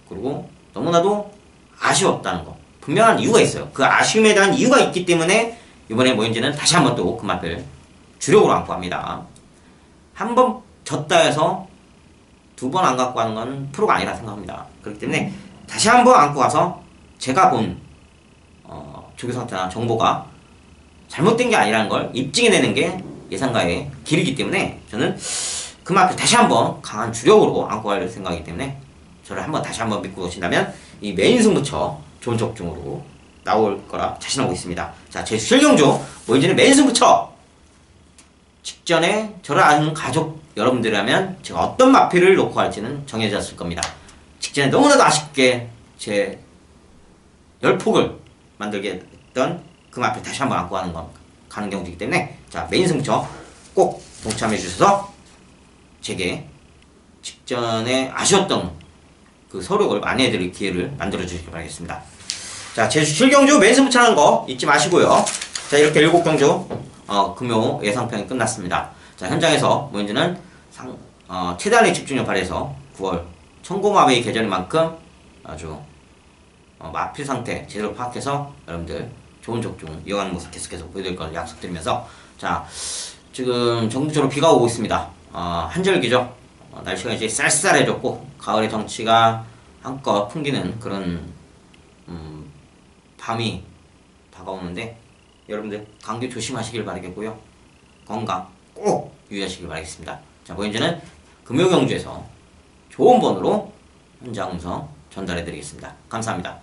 Speaker 5: 그리고 너무나도 아쉬웠다는 거 분명한 이유가 있어요. 그 아쉬움에 대한 이유가 있기 때문에 이번에 모현지는 다시 한번 또 그 마필 주력으로 안고 갑니다. 한 번 졌다 해서 두 번 안 갖고 가는 건 프로가 아니라 생각합니다. 그렇기 때문에 다시 한번 안고 가서 제가 본 조교 상태나 정보가 잘못된 게 아니라는 걸 입증해내는 게 예상가의 길이기 때문에 저는 그 마필 다시 한번 강한 주력으로 안고 갈 생각이기 때문에 저를 다시 한번 믿고 오신다면 이 메인 승부처 좋은 적중으로 나올 거라 자신하고 있습니다. 자, 제 실경주 모현진의 메인 승부처 직전에 저를 아는 가족 여러분들이라면 제가 어떤 마필을 놓고 갈지는 정해졌을 겁니다. 직전에 너무나도 아쉽게 제 열폭을 만들게 했던 그 마필 다시 한번 안고 가는 경주이기 때문에 자, 메인 승부처 꼭 동참해 주셔서 제게 직전에 아쉬웠던 그 서력을 만회해드릴 기회를 만들어 주시기 바라겠습니다. 자, 제주 7경주 메인 승부처라는 거 잊지 마시고요. 자, 이렇게 7경주 금요 예상편이 끝났습니다. 자, 현장에서 모현지는 최대한의 집중력 발휘해서 9월 천고마베이 계절인 만큼 아주 마필 상태 제대로 파악해서 여러분들 좋은 적중 이어가는 모습 계속해서 보여드릴 걸 약속드리면서 자, 지금 전국적으로 비가 오고 있습니다. 한절기죠. 날씨가 이제 쌀쌀해졌고 가을의 정취가 한껏 풍기는 그런 밤이 다가오는데 여러분들 감기 조심하시길 바라겠고요. 건강 꼭 유의하시길 바라겠습니다. 자, 모현지는 금요경주에서 좋은 번호로 현장 음성 전달해 드리겠습니다. 감사합니다.